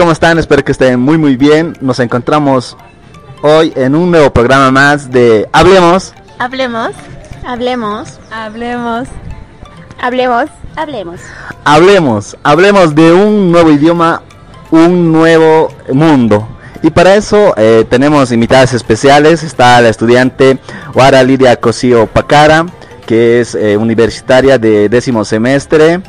¿Cómo están? Espero que estén muy bien. Nos encontramos hoy en un nuevo programa más de Hablemos. Hablemos. Hablemos. Hablemos. Hablemos. Hablemos. Hablemos de un nuevo idioma, un nuevo mundo. Y para eso tenemos invitadas especiales. Está la estudiante Wara Lidia Cosío Pacara, que es universitaria de 10º semestre.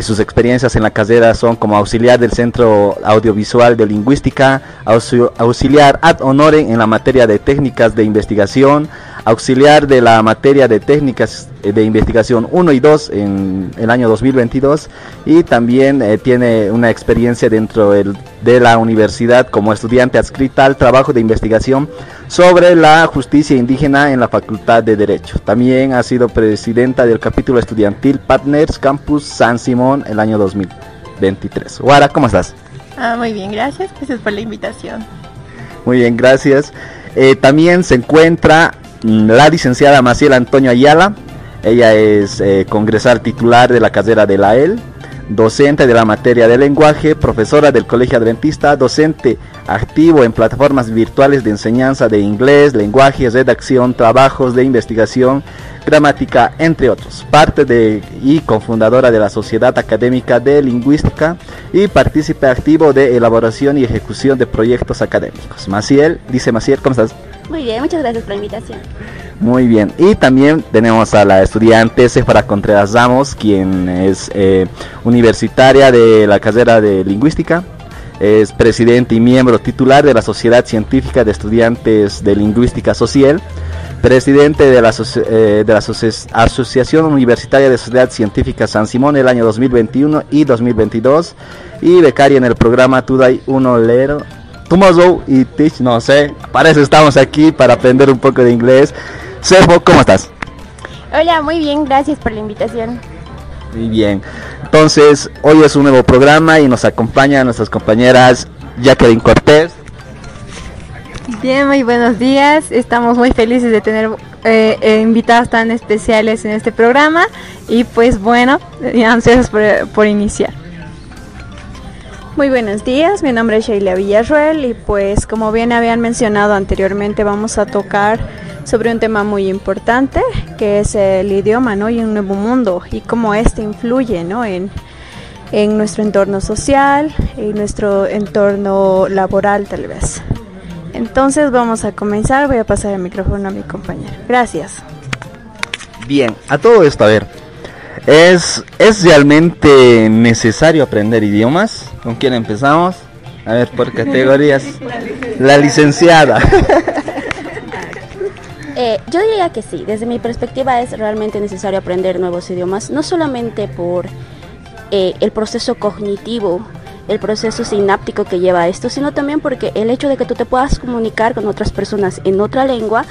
Sus experiencias en la carrera son como auxiliar del Centro Audiovisual de Lingüística, auxiliar ad honorem en la materia de técnicas de investigación, auxiliar de la materia de técnicas de investigación 1 y 2 en el año 2022, y también tiene una experiencia dentro de la universidad como estudiante adscrita al trabajo de investigación sobre la justicia indígena en la Facultad de Derecho. También ha sido presidenta del capítulo estudiantil Partners Campus San Simón el año 2023. Wara, ¿cómo estás? Muy bien, gracias por la invitación. Muy bien, gracias. También se encuentra la licenciada Maciel Antonio Ayala. Ella es congresal titular de la carrera de la EL, docente de la materia de lenguaje, profesora del Colegio Adventista, docente activo en plataformas virtuales de enseñanza de inglés, lenguaje, redacción, trabajos de investigación, gramática, entre otros. Parte y cofundadora de la Sociedad Académica de Lingüística y partícipe activo de elaboración y ejecución de proyectos académicos. Maciel, ¿cómo estás? Muy bien, muchas gracias por la invitación. Muy bien, y también tenemos a la estudiante Sephora Contreras Ramos, quien es universitaria de la carrera de Lingüística, es presidente y miembro titular de la Sociedad Científica de Estudiantes de Lingüística Social, presidente de la Asociación Universitaria de Sociedad Científica San Simón el año 2021 y 2022, y becaria en el programa Today Uno Lero Tomorrow y Teach, no sé, para eso estamos aquí, para aprender un poco de inglés. Sefo, ¿cómo estás? Hola, muy bien, gracias por la invitación. Muy bien, entonces hoy es un nuevo programa y nos acompañan nuestras compañeras Jacqueline Cortés. Bien, muy buenos días. Estamos muy felices de tener invitados tan especiales en este programa y pues bueno, ansiosos por iniciar. Muy buenos días, mi nombre es Sheila Villarruel y pues como bien habían mencionado anteriormente vamos a tocar sobre un tema muy importante que es el idioma, ¿no? Y un nuevo mundo y cómo este influye, ¿no? en nuestro entorno social, en nuestro entorno laboral tal vez. Entonces vamos a comenzar, voy a pasar el micrófono a mi compañera. Gracias. Bien, a todo esto, a ver, ¿es realmente necesario aprender idiomas? ¿Con quién empezamos? A ver, por categorías. La licenciada. Yo diría que sí, desde mi perspectiva es realmente necesario aprender nuevos idiomas, no solamente por el proceso cognitivo, el proceso sináptico que lleva a esto, sino también porque el hecho de que tú te puedas comunicar con otras personas en otra lengua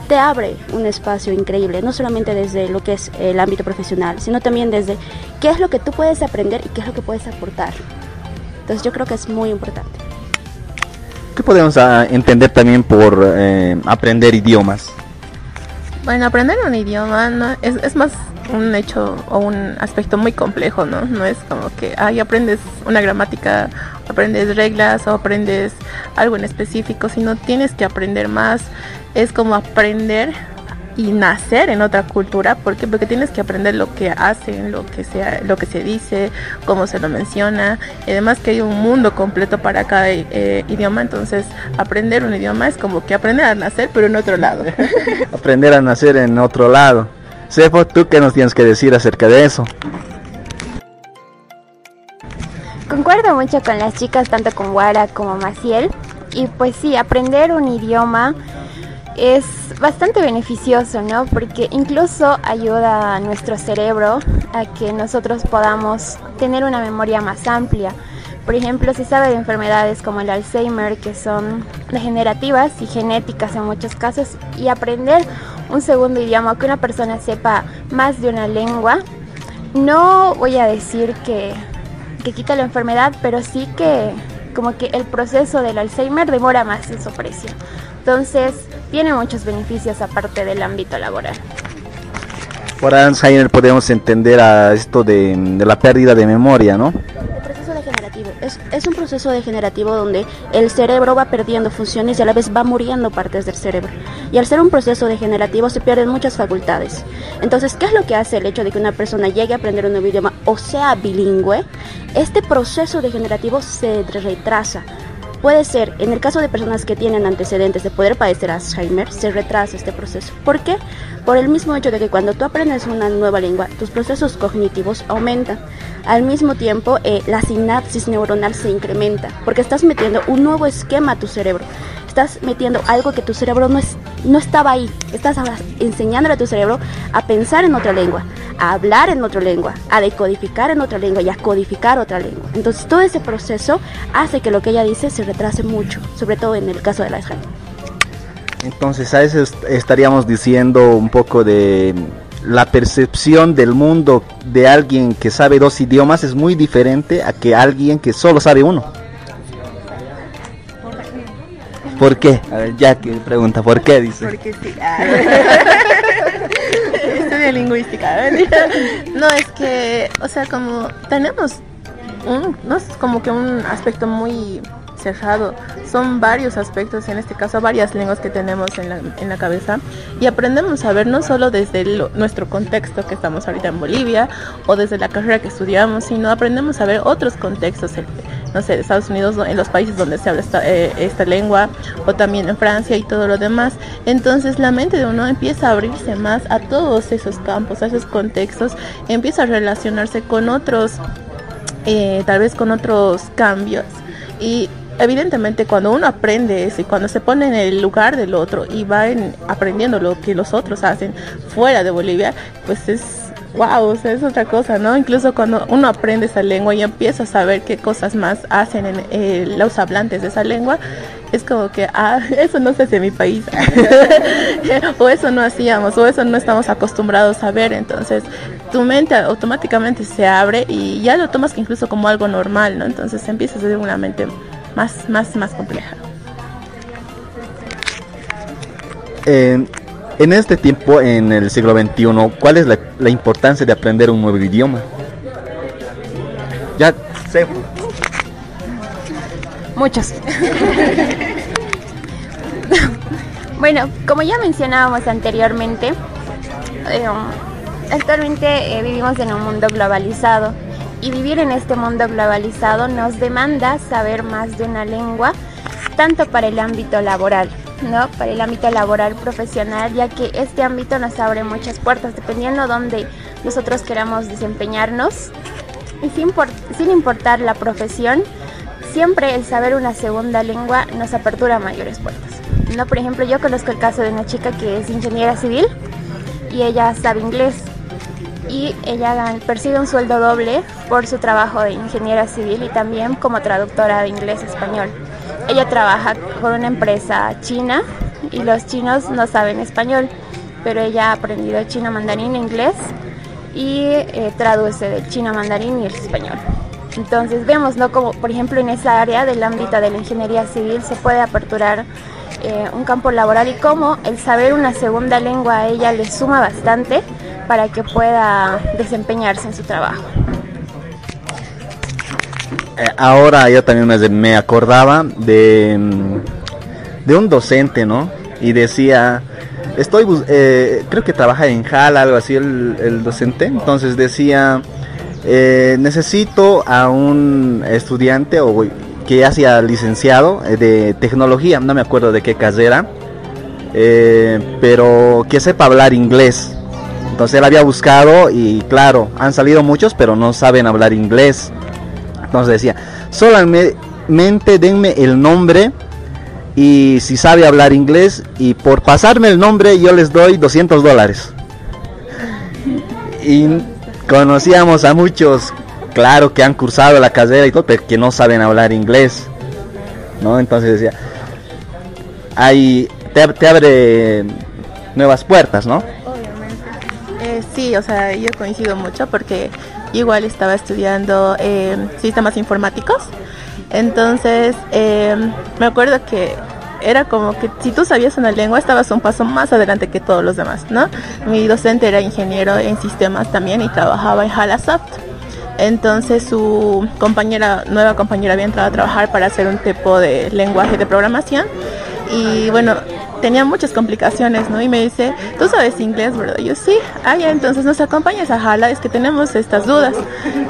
te abre un espacio increíble, no solamente desde lo que es el ámbito profesional, sino también desde qué es lo que tú puedes aprender y qué es lo que puedes aportar. Entonces yo creo que es muy importante. ¿Qué podemos entender también por aprender idiomas? Bueno, aprender un idioma no es más un hecho o un aspecto muy complejo, ¿no? No es como que aprendes una gramática, aprendes reglas o aprendes algo en específico, sino tienes que aprender más. Es como aprender y nacer en otra cultura, ¿por qué? Porque tienes que aprender lo que hacen, lo que se dice, cómo se lo menciona, y además que hay un mundo completo para cada idioma, entonces aprender un idioma es como que aprender a nacer pero en otro lado. Aprender a nacer en otro lado. Sefo, ¿tú qué nos tienes que decir acerca de eso? Concuerdo mucho con las chicas, tanto con Wara como Maciel, y pues sí, aprender un idioma es bastante beneficioso, ¿no? Porque incluso ayuda a nuestro cerebro a que nosotros podamos tener una memoria más amplia. Por ejemplo, se sabe de enfermedades como el Alzheimer que son degenerativas y genéticas en muchos casos, y aprender un segundo idioma, que una persona sepa más de una lengua, no voy a decir que quita la enfermedad, pero sí que como que el proceso del Alzheimer demora más en su aparición. Entonces, tiene muchos beneficios aparte del ámbito laboral. Por Alzheimer podemos entender a esto de la pérdida de memoria, ¿no? El proceso degenerativo. degenerativo. Es un proceso degenerativo donde el cerebro va perdiendo funciones y a la vez va muriendo partes del cerebro. Y al ser un proceso degenerativo se pierden muchas facultades. Entonces, ¿qué es lo que hace el hecho de que una persona llegue a aprender un nuevo idioma o sea bilingüe? Este proceso degenerativo se retrasa. Puede ser, en el caso de personas que tienen antecedentes de poder padecer Alzheimer, se retrasa este proceso. ¿Por qué? Por el mismo hecho de que cuando tú aprendes una nueva lengua, tus procesos cognitivos aumentan. Al mismo tiempo, la sinapsis neuronal se incrementa, porque estás metiendo un nuevo esquema a tu cerebro. Estás metiendo algo que tu cerebro no estaba ahí. Estás ahora enseñándole a tu cerebro a pensar en otra lengua, a hablar en otra lengua, a decodificar en otra lengua y a codificar otra lengua. Entonces todo ese proceso hace que lo que ella dice se retrase mucho, sobre todo en el caso de la Alzheimer. Entonces a eso estaríamos diciendo un poco de la percepción del mundo de alguien que sabe 2 idiomas es muy diferente a que alguien que solo sabe uno. ¿Por qué? A ver, ya que pregunta, ¿por qué? Dice. Porque sí. Estudia lingüística. No, es que, o sea, como tenemos no es como que un aspecto muy cerrado, son varios aspectos, en este caso varias lenguas que tenemos en la cabeza, y aprendemos a ver no solo desde nuestro contexto que estamos ahorita en Bolivia o desde la carrera que estudiamos, sino aprendemos a ver otros contextos, no sé, de Estados Unidos, en los países donde se habla esta lengua, o también en Francia y todo lo demás. Entonces la mente de uno empieza a abrirse más a todos esos campos, a esos contextos, empieza a relacionarse con otros, tal vez con otros cambios, y evidentemente cuando uno aprende eso y cuando se pone en el lugar del otro y va aprendiendo lo que los otros hacen fuera de Bolivia, pues es wow, o sea, es otra cosa, ¿no? Incluso cuando uno aprende esa lengua y empieza a saber qué cosas más hacen los hablantes de esa lengua, es como que, eso no se hace en mi país, o eso no hacíamos, o eso no estamos acostumbrados a ver. Entonces tu mente automáticamente se abre y ya lo tomas incluso como algo normal, ¿no? Entonces empiezas a tener una mente más compleja. En este tiempo, en el siglo XXI, ¿cuál es la importancia de aprender un nuevo idioma? Ya sé. Muchos. Bueno, como ya mencionábamos anteriormente, actualmente vivimos en un mundo globalizado, y vivir en este mundo globalizado nos demanda saber más de una lengua, tanto para el ámbito laboral, ¿no? Para el ámbito laboral profesional, ya que este ámbito nos abre muchas puertas, dependiendo de dónde nosotros queramos desempeñarnos, y sin importar la profesión, siempre el saber una segunda lengua nos apertura mayores puertas, ¿no? Por ejemplo, yo conozco el caso de una chica que es ingeniera civil y ella sabe inglés, y ella percibe un sueldo doble por su trabajo de ingeniera civil y también como traductora de inglés a español. Ella trabaja con una empresa china y los chinos no saben español, pero ella ha aprendido chino mandarín e inglés y traduce del chino mandarín y el español. Entonces vemos, ¿no?, como por ejemplo en esa área del ámbito de la ingeniería civil se puede aperturar un campo laboral, y cómo el saber una segunda lengua a ella le suma bastante para que pueda desempeñarse en su trabajo. Ahora yo también me acordaba de un docente, ¿no? Y decía, creo que trabaja en HAL, algo así, el docente. Entonces decía, necesito a un estudiante que ya sea licenciado de tecnología, no me acuerdo de qué carrera, pero que sepa hablar inglés. Entonces él había buscado y claro, han salido muchos, pero no saben hablar inglés. Entonces decía, solamente denme el nombre y si sabe hablar inglés, y por pasarme el nombre yo les doy $200. Y conocíamos a muchos, claro, que han cursado la carrera y todo, pero que no saben hablar inglés, ¿no? Entonces decía, te abre nuevas puertas, ¿no? Sí, o sea, yo coincido mucho porque igual estaba estudiando sistemas informáticos. Entonces me acuerdo que era como que si tú sabías una lengua estabas un paso más adelante que todos los demás, ¿no? Mi docente era ingeniero en sistemas también y trabajaba en Halasoft. Entonces su nueva compañera había entrado a trabajar para hacer un tipo de lenguaje de programación y bueno, tenía muchas complicaciones, ¿no? Y me dice, ¿tú sabes inglés, verdad? Y yo, sí. Ya, entonces nos acompañas a Jala, es que tenemos estas dudas.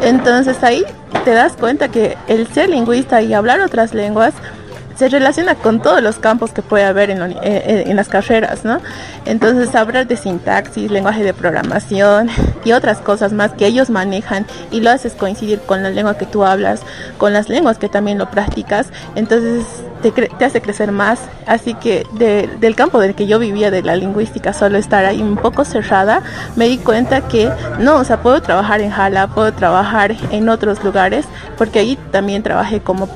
Entonces ahí te das cuenta que el ser lingüista y hablar otras lenguas se relaciona con todos los campos que puede haber en las carreras, ¿no? Entonces hablar de sintaxis, lenguaje de programación y otras cosas más que ellos manejan y lo haces coincidir con la lengua que tú hablas, con las lenguas que también lo practicas, entonces te hace crecer más. Así que del campo del que yo vivía, de la lingüística, solo estar ahí un poco cerrada, me di cuenta que no, o sea, puedo trabajar en Jala, puedo trabajar en otros lugares, porque ahí también trabajé como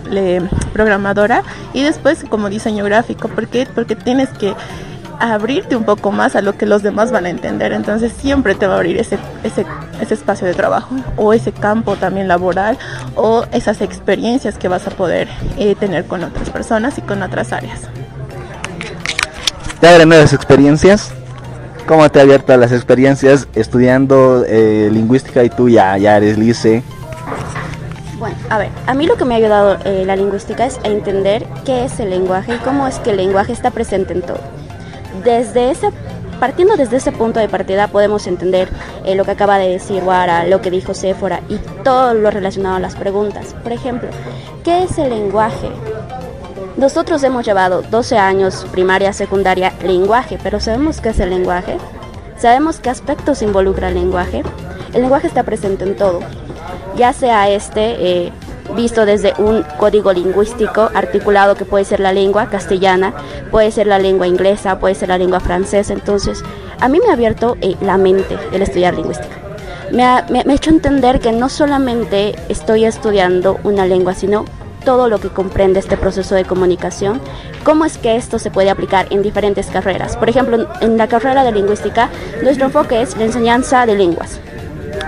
programadora y después como diseño gráfico. ¿Por qué? Porque tienes que abrirte un poco más a lo que los demás van a entender, entonces siempre te va a abrir ese espacio de trabajo o ese campo también laboral o esas experiencias que vas a poder tener con otras personas y con otras áreas. ¿Te abren nuevas experiencias? ¿Cómo te ha abierto a las experiencias estudiando lingüística y tú ya eres lice? Bueno, a ver, a mí lo que me ha ayudado la lingüística es a entender qué es el lenguaje y cómo es que el lenguaje está presente en todo. Partiendo desde ese punto de partida podemos entender lo que acaba de decir Wara, lo que dijo Séfora y todo lo relacionado a las preguntas. Por ejemplo, ¿qué es el lenguaje? Nosotros hemos llevado 12 años, primaria, secundaria, lenguaje, pero ¿sabemos qué es el lenguaje? ¿Sabemos qué aspectos involucra el lenguaje? El lenguaje está presente en todo, ya sea visto desde un código lingüístico articulado que puede ser la lengua castellana, puede ser la lengua inglesa, puede ser la lengua francesa. Entonces, a mí me ha abierto la mente el estudiar lingüística. Me ha hecho entender que no solamente estoy estudiando una lengua, sino todo lo que comprende este proceso de comunicación, cómo es que esto se puede aplicar en diferentes carreras. Por ejemplo, en la carrera de lingüística, nuestro enfoque es la enseñanza de lenguas.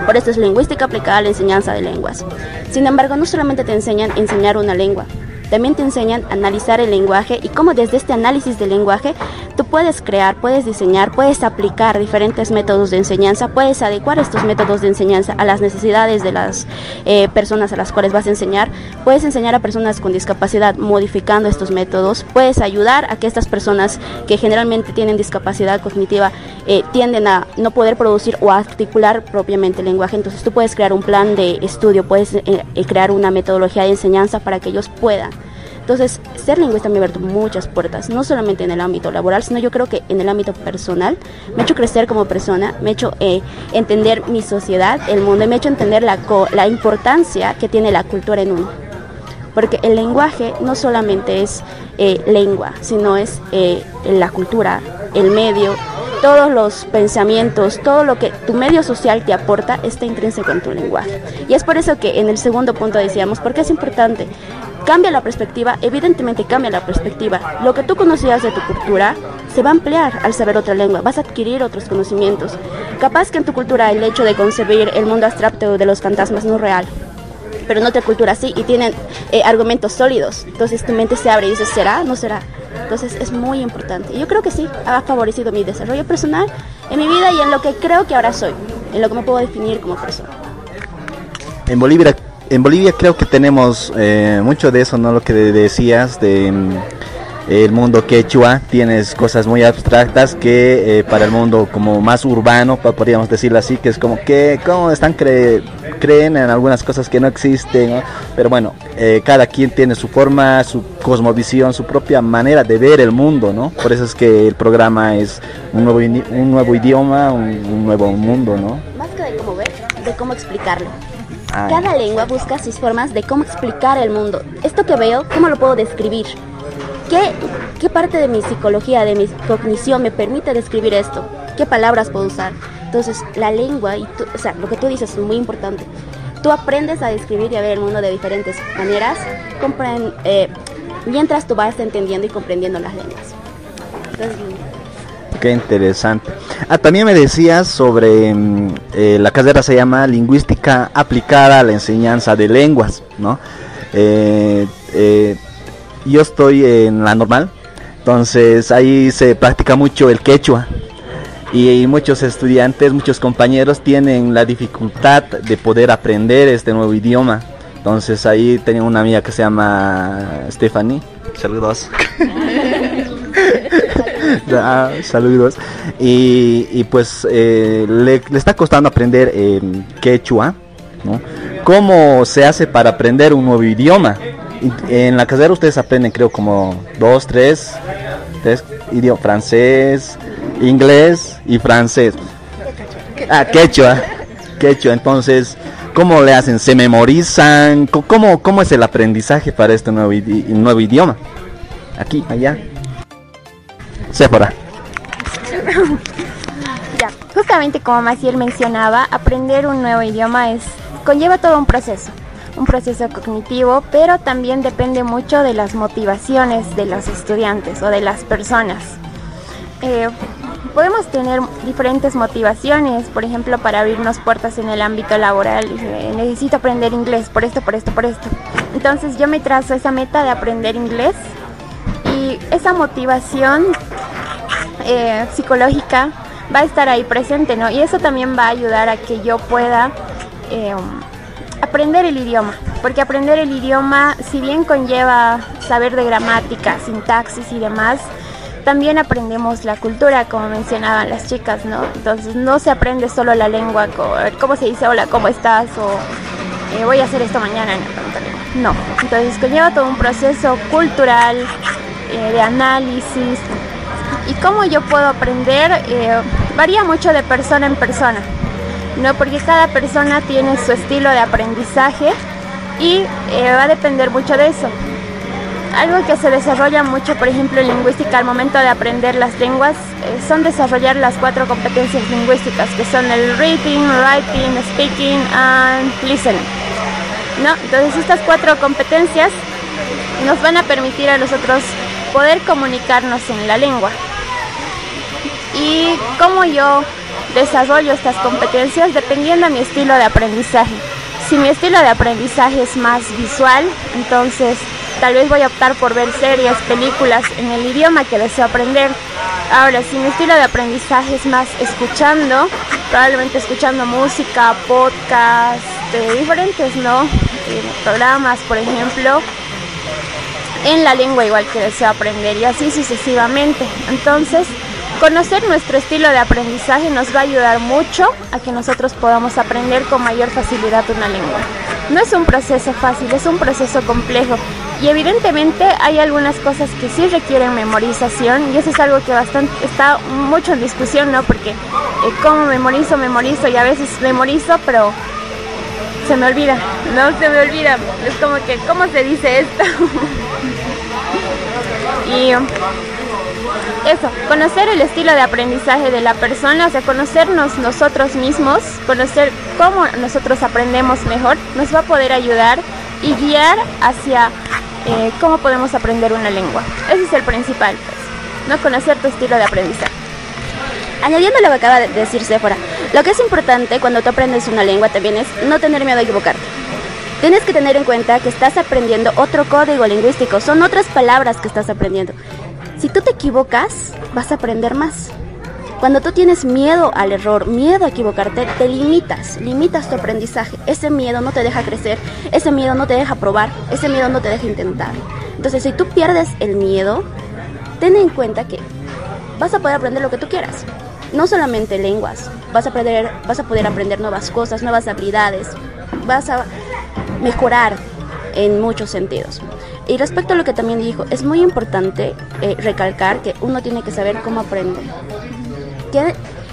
Por eso es lingüística aplicada a la enseñanza de lenguas. Sin embargo, no solamente te enseñan a enseñar una lengua, también te enseñan a analizar el lenguaje y cómo desde este análisis del lenguaje tú puedes crear, puedes diseñar, puedes aplicar diferentes métodos de enseñanza, puedes adecuar estos métodos de enseñanza a las necesidades de las personas a las cuales vas a enseñar, puedes enseñar a personas con discapacidad modificando estos métodos, puedes ayudar a que estas personas que generalmente tienen discapacidad cognitiva tienden a no poder producir o articular propiamente el lenguaje. Entonces tú puedes crear un plan de estudio, puedes crear una metodología de enseñanza para que ellos puedan. Entonces, ser lingüista me ha abierto muchas puertas, no solamente en el ámbito laboral, sino yo creo que en el ámbito personal. Me ha hecho crecer como persona, me ha hecho entender mi sociedad, el mundo, y me ha hecho entender la importancia que tiene la cultura en uno. Porque el lenguaje no solamente es lengua, sino es la cultura, el medio, todos los pensamientos, todo lo que tu medio social te aporta está intrínseco en tu lenguaje. Y es por eso que en el segundo punto decíamos, ¿por qué es importante? Cambia la perspectiva, evidentemente cambia la perspectiva. Lo que tú conocías de tu cultura se va a ampliar al saber otra lengua, vas a adquirir otros conocimientos. Capaz que en tu cultura el hecho de concebir el mundo abstracto de los fantasmas no es real, pero en otra cultura sí, y tienen argumentos sólidos. Entonces tu mente se abre y dices, ¿será? ¿No será? Entonces es muy importante. Y yo creo que sí, ha favorecido mi desarrollo personal en mi vida y en lo que creo que ahora soy, en lo que me puedo definir como persona. En Bolivia creo que tenemos mucho de eso, ¿no? Lo que decías de el mundo quechua, tienes cosas muy abstractas que para el mundo como más urbano, podríamos decirlo así, que es como que cómo están creen en algunas cosas que no existen, ¿no? Pero bueno, cada quien tiene su forma, su cosmovisión, su propia manera de ver el mundo, ¿no? Por eso es que el programa es un nuevo idioma, un nuevo mundo, ¿no? Más que de cómo ver, de cómo explicarlo. Cada lengua busca sus formas de cómo explicar el mundo. Esto que veo, ¿cómo lo puedo describir? ¿Qué parte de mi psicología, de mi cognición me permite describir esto? ¿Qué palabras puedo usar? Entonces, la lengua, o sea, lo que tú dices es muy importante. Tú aprendes a describir y a ver el mundo de diferentes maneras, mientras tú vas entendiendo y comprendiendo las lenguas. Entonces, qué interesante. También me decías sobre la carrera se llama Lingüística Aplicada a la Enseñanza de Lenguas, ¿no? Yo estoy en la normal, entonces ahí se practica mucho el quechua y muchos estudiantes, muchos compañeros tienen la dificultad de poder aprender este nuevo idioma. Entonces ahí tenía una amiga que se llama Stephanie. Saludos. Saludos. Y pues le está costando aprender quechua, ¿no? ¿Cómo se hace para aprender un nuevo idioma? En la carrera ustedes aprenden, creo, como 2, 3 idiomas: francés, inglés y francés. Quechua. Entonces, ¿cómo le hacen? ¿Se memorizan? ¿Cómo es el aprendizaje para este nuevo idioma? Aquí, allá. Séfora. Ya, justamente como Maciel mencionaba, aprender un nuevo idioma conlleva todo un proceso cognitivo, pero también depende mucho de las motivaciones de los estudiantes o de las personas. Podemos tener diferentes motivaciones, por ejemplo, para abrirnos puertas en el ámbito laboral. Necesito aprender inglés por esto. Entonces yo me trazo esa meta de aprender inglés, y esa motivación psicológica va a estar ahí presente, ¿no? Y eso también va a ayudar a que yo pueda aprender el idioma, porque aprender el idioma, si bien conlleva saber de gramática, sintaxis y demás, también aprendemos la cultura, como mencionaban las chicas, ¿no? Entonces no se aprende solo la lengua, cómo se dice hola, ¿cómo estás? O voy a hacer esto mañana. No, entonces conlleva todo un proceso cultural, de análisis. Y cómo yo puedo aprender varía mucho de persona en persona, ¿no? Porque cada persona tiene su estilo de aprendizaje y va a depender mucho de eso. Algo que se desarrolla mucho, por ejemplo, en lingüística al momento de aprender las lenguas, son desarrollar las 4 competencias lingüísticas, que son el reading, writing, speaking and listening, ¿no? Entonces estas 4 competencias nos van a permitir a nosotros poder comunicarnos en la lengua. Y cómo yo desarrollo estas competencias dependiendo de mi estilo de aprendizaje. Si mi estilo de aprendizaje es más visual, entonces tal vez voy a optar por ver series, películas en el idioma que deseo aprender. Ahora, si mi estilo de aprendizaje es más escuchando, probablemente escuchando música, podcast, diferentes, ¿no? Programas, por ejemplo, en la lengua igual que deseo aprender, y así sucesivamente. Entonces, conocer nuestro estilo de aprendizaje nos va a ayudar mucho a que nosotros podamos aprender con mayor facilidad una lengua. No es un proceso fácil, es un proceso complejo, y evidentemente hay algunas cosas que sí requieren memorización, y eso es algo que está mucho en discusión, ¿no? Porque cómo memorizo, y a veces memorizo, pero se me olvida, es como que, ¿cómo se dice esto? Y eso, conocer el estilo de aprendizaje de la persona, o sea, conocernos nosotros mismos, conocer cómo nosotros aprendemos mejor, nos va a poder ayudar y guiar hacia cómo podemos aprender una lengua. Ese es el principal, pues, ¿no? Conocer tu estilo de aprendizaje. Añadiendo lo que acaba de decir Séfora, lo que es importante cuando tú aprendes una lengua también es no tener miedo a equivocarte. Tienes que tener en cuenta que estás aprendiendo otro código lingüístico, son otras palabras que estás aprendiendo. Si tú te equivocas, vas a aprender más. Cuando tú tienes miedo al error, miedo a equivocarte, te limitas tu aprendizaje. Ese miedo no te deja crecer, ese miedo no te deja probar, ese miedo no te deja intentar. Entonces, si tú pierdes el miedo, ten en cuenta que vas a poder aprender lo que tú quieras. No solamente lenguas, vas a poder aprender nuevas cosas, nuevas habilidades, vas a mejorar en muchos sentidos. Y respecto a lo que también dijo, es muy importante recalcar que uno tiene que saber cómo aprende.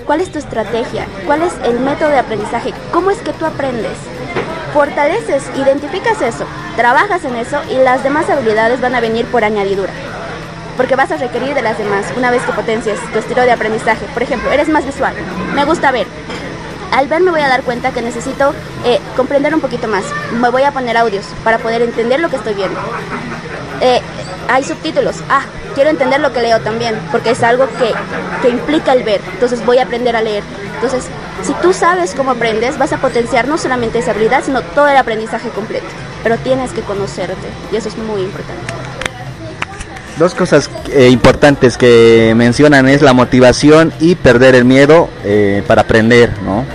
¿Cuál es tu estrategia? ¿Cuál es el método de aprendizaje? ¿Cómo es que tú aprendes? Fortaleces, identificas eso, trabajas en eso, y las demás habilidades van a venir por añadidura. Porque vas a requerir de las demás una vez que potencies tu estilo de aprendizaje. Por ejemplo, eres más visual, me gusta ver. Al ver me voy a dar cuenta que necesito comprender un poquito más. Me voy a poner audios para poder entender lo que estoy viendo. Hay subtítulos. Quiero entender lo que leo también, porque es algo que implica el ver. Entonces voy a aprender a leer. Entonces, si tú sabes cómo aprendes, vas a potenciar no solamente esa habilidad, sino todo el aprendizaje completo. Pero tienes que conocerte, y eso es muy importante. Dos cosas importantes que mencionan es la motivación y perder el miedo para aprender, ¿no?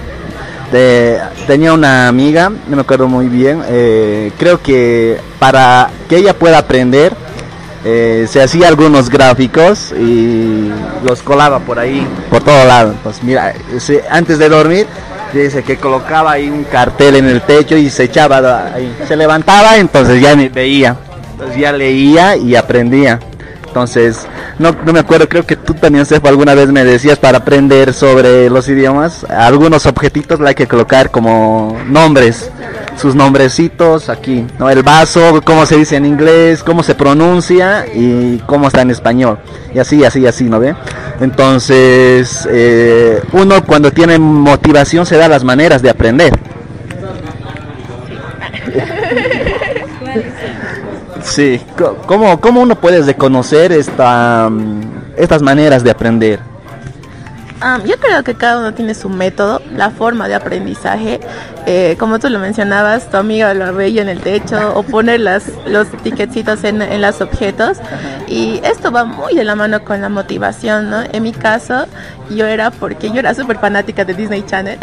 Tenía una amiga, no me acuerdo muy bien, creo que para que ella pueda aprender se hacía algunos gráficos y los colaba por ahí, por todo lado. Pues mira, antes de dormir, dice que colocaba ahí un cartel en el techo y se echaba ahí, se levantaba, entonces ya veía, entonces ya leía y aprendía. Entonces, no me acuerdo, creo que tú también, Sefa, alguna vez me decías para aprender sobre los idiomas, algunos objetitos hay que colocar como nombres, sus nombrecitos aquí, ¿no? El vaso, cómo se dice en inglés, cómo se pronuncia y cómo está en español. Y así, ¿no ve? Entonces, uno cuando tiene motivación se da las maneras de aprender. Sí, ¿cómo uno puede reconocer estas maneras de aprender? Yo creo que cada uno tiene su método, la forma de aprendizaje. Como tú lo mencionabas, tu amiga lo veía en el techo o poner los etiquetitos en los objetos. Y esto va muy de la mano con la motivación, ¿no? En mi caso, porque yo era súper fanática de Disney Channel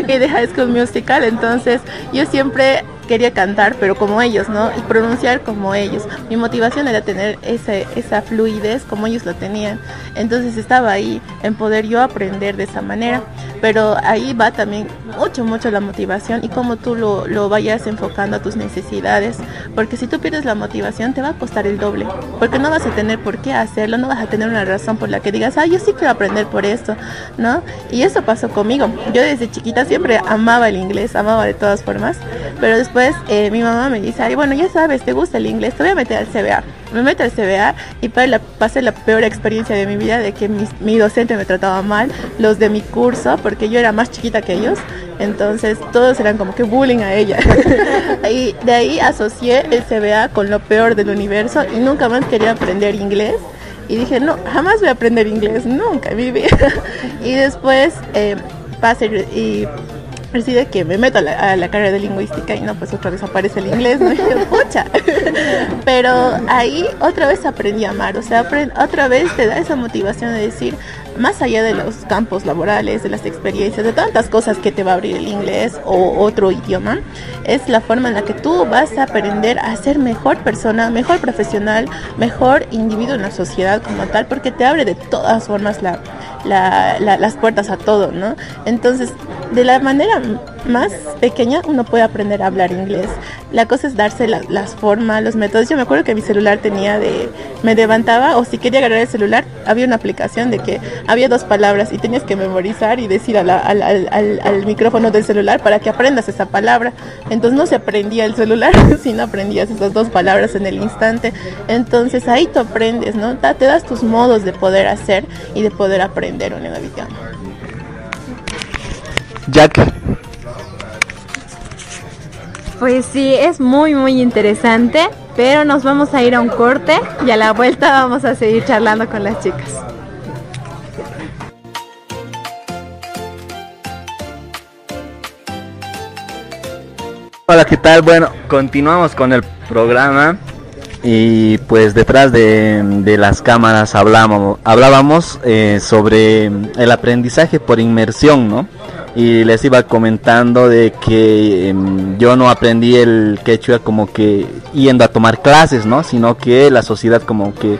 y de High School Musical, entonces yo siempre quería cantar, pero como ellos, ¿no? Y pronunciar como ellos. Mi motivación era tener esa fluidez como ellos lo tenían. Entonces estaba ahí en poder yo aprender de esa manera. Pero ahí va también mucho la motivación y cómo tú lo vayas enfocando a tus necesidades. Porque si tú pierdes la motivación te va a costar el doble. Porque no vas a tener por qué hacerlo, no vas a tener una razón por la que digas, yo sí quiero aprender por esto, ¿no? Y eso pasó conmigo. Yo desde chiquita siempre amaba el inglés, amaba de todas formas. Pero después mi mamá me dice, bueno, ya sabes, te gusta el inglés, te voy a meter al CBA. Me meto al CBA y pasé la peor experiencia de mi vida, de que mi docente me trataba mal, los de mi curso, porque yo era más chiquita que ellos, entonces todos eran como que bullying a ella. Y de ahí asocié el CBA con lo peor del universo y nunca más quería aprender inglés. Y dije, no, jamás voy a aprender inglés, nunca en mi vida. Y después pasé y decide que me meto a la carrera de lingüística y no, pues otra vez aparece el inglés, ¿no? Y yo, pucha. Pero ahí otra vez aprendí a amar, o sea, otra vez te da esa motivación de decir, más allá de los campos laborales, de las experiencias, de tantas cosas que te va a abrir el inglés o otro idioma, es la forma en la que tú vas a aprender a ser mejor persona, mejor profesional, mejor individuo en la sociedad como tal, porque te abre de todas formas las puertas a todo, ¿no? Entonces, de la manera más pequeña uno puede aprender a hablar inglés. La cosa es darse las formas, los métodos. Yo me acuerdo que mi celular me levantaba, o si quería agarrar el celular, había una aplicación de que había 2 palabras y tenías que memorizar y decir al micrófono del celular para que aprendas esa palabra. Entonces no se aprendía el celular si no aprendías esas 2 palabras en el instante. Entonces ahí tú aprendes, ¿no? Te das tus modos de poder hacer y de poder aprender un nuevo idioma. Jack. Pues sí, es muy interesante, pero nos vamos a ir a un corte y a la vuelta vamos a seguir charlando con las chicas. Hola, ¿qué tal? Bueno, continuamos con el programa y pues detrás de las cámaras hablábamos sobre el aprendizaje por inmersión, ¿no? Y les iba comentando de que yo no aprendí el quechua como que yendo a tomar clases, ¿no? Sino que la sociedad como que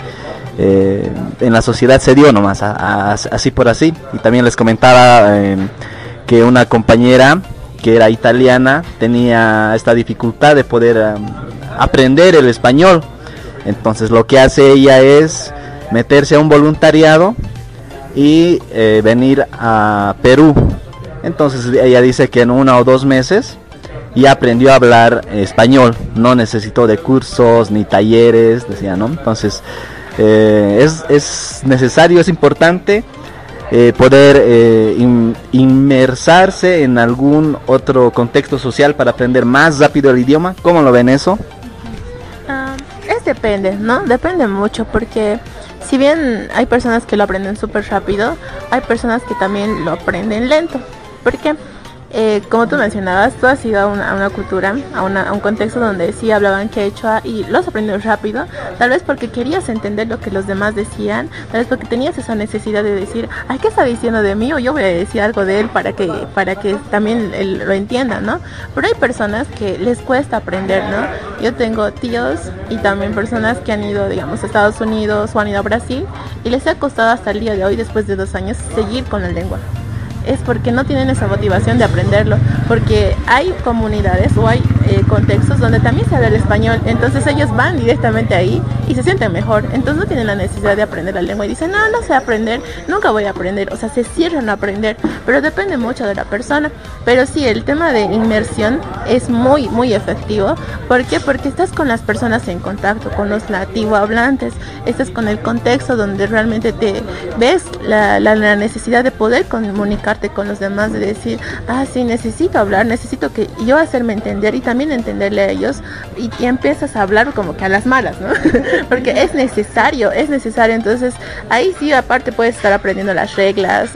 en la sociedad se dio nomás, así por así. Y también les comentaba que una compañera que era italiana tenía esta dificultad de poder aprender el español. Entonces lo que hace ella es meterse a un voluntariado y venir a Perú. Entonces ella dice que en 1 o 2 meses ya aprendió a hablar español, no necesitó de cursos ni talleres, decía, ¿no? Entonces es necesario, es importante poder inmersarse en algún otro contexto social para aprender más rápido el idioma. ¿Cómo lo ven eso? Depende, ¿no? Depende mucho, porque si bien hay personas que lo aprenden súper rápido, hay personas que también lo aprenden lento. Porque como tú mencionabas, tú has ido a una cultura, a un contexto donde sí hablaban quechua y los aprendías rápido, tal vez porque querías entender lo que los demás decían, tal vez porque tenías esa necesidad de decir, ay, ¿qué está diciendo de mí? O yo voy a decir algo de él para que también él lo entienda, ¿no? Pero hay personas que les cuesta aprender, ¿no? Yo tengo tíos y también personas que han ido, digamos, a Estados Unidos o han ido a Brasil y les ha costado hasta el día de hoy, después de 2 años, seguir con la lengua. Es porque no tienen esa motivación de aprenderlo, porque hay comunidades o hay contextos donde también se habla el español, entonces ellos van directamente ahí y se sienten mejor, entonces no tienen la necesidad de aprender la lengua y dicen, no sé aprender, nunca voy a aprender, o sea, se cierran a aprender, pero depende mucho de la persona. Pero sí, el tema de inmersión es muy, muy efectivo. ¿Por qué? Porque estás con las personas en contacto, con los nativo hablantes, estás con el contexto donde realmente te ves la necesidad de poder comunicarte con los demás, de decir, sí, necesito hablar, necesito que yo hacerme entender y también entenderle a ellos, y empiezas a hablar como que a las malas, ¿no? Porque es necesario, entonces ahí sí aparte puedes estar aprendiendo las reglas,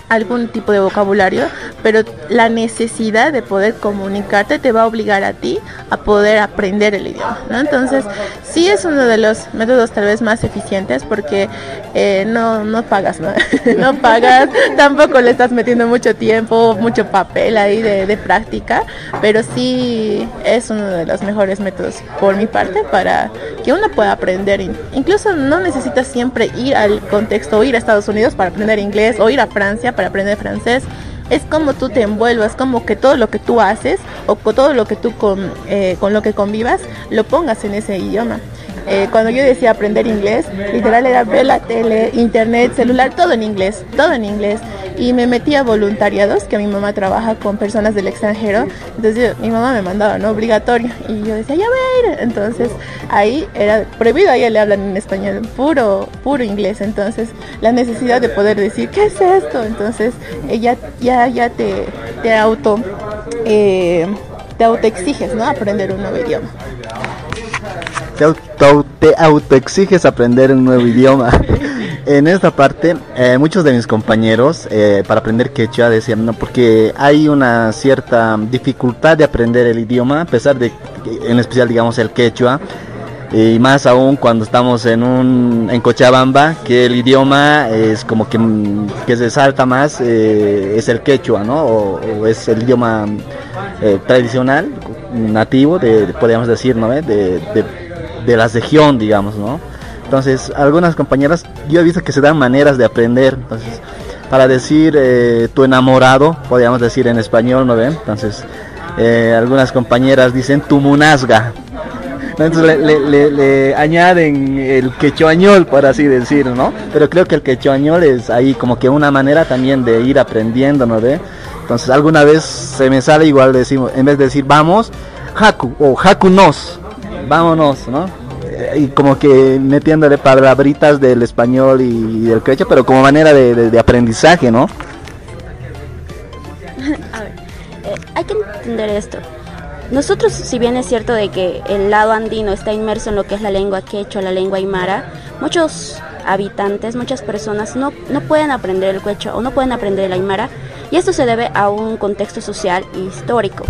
algún tipo de vocabulario, pero la necesidad de poder comunicarte te va a obligar a ti a poder aprender el idioma, ¿no? Entonces sí es uno de los métodos tal vez más eficientes porque no pagas, ¿no? No pagas, tampoco le estás metiendo mucho tiempo, mucho papel ahí de práctica, pero sí es uno de los mejores métodos por mi parte para que uno pueda aprender. Incluso no necesitas siempre ir al contexto o ir a Estados Unidos para aprender inglés o ir a Francia para aprender francés. Es como tú te envuelvas, como que todo lo que tú haces o todo lo que tú con lo que convivas lo pongas en ese idioma. Cuando yo decía aprender inglés, literal era ver la tele, internet, celular, todo en inglés, y me metí a voluntariados, que mi mamá trabaja con personas del extranjero, entonces mi mamá me mandaba, ¿no? Obligatorio, y yo decía, ya voy a ir, entonces ahí era prohibido, a ella le hablan en español, puro inglés, entonces la necesidad de poder decir, ¿qué es esto? Entonces ella ya te auto exiges, ¿no? Aprender un nuevo idioma. Te autoexiges aprender un nuevo idioma. En esta parte, muchos de mis compañeros para aprender quechua decían, no, porque hay una cierta dificultad de aprender el idioma, a pesar de, en especial, digamos, el quechua, y más aún cuando estamos en Cochabamba, que el idioma es como que se salta más, es el quechua, ¿no? O es el idioma tradicional, nativo, podríamos decir, ¿no? De la región, digamos, ¿no? Entonces, algunas compañeras, yo he visto que se dan maneras de aprender. Entonces, para decir tu enamorado, podríamos decir en español, ¿no ven? Entonces, algunas compañeras dicen tu munasga. Entonces le añaden el quechuañol, por así decir, ¿no? Pero creo que el quechuañol es ahí como que una manera también de ir aprendiendo, ¿no ve? Entonces, alguna vez se me sale igual, decimos, en vez de decir vamos, jacu o jacunos, vámonos, ¿no? Y como que metiéndole palabritas del español y del quechua, pero como manera de aprendizaje, ¿no? A ver, hay que entender esto. Nosotros, si bien es cierto de que el lado andino está inmerso en lo que es la lengua quechua, la lengua aymara, muchos habitantes, muchas personas no pueden aprender el quechua o no pueden aprender el aymara, y esto se debe a un contexto social e histórico.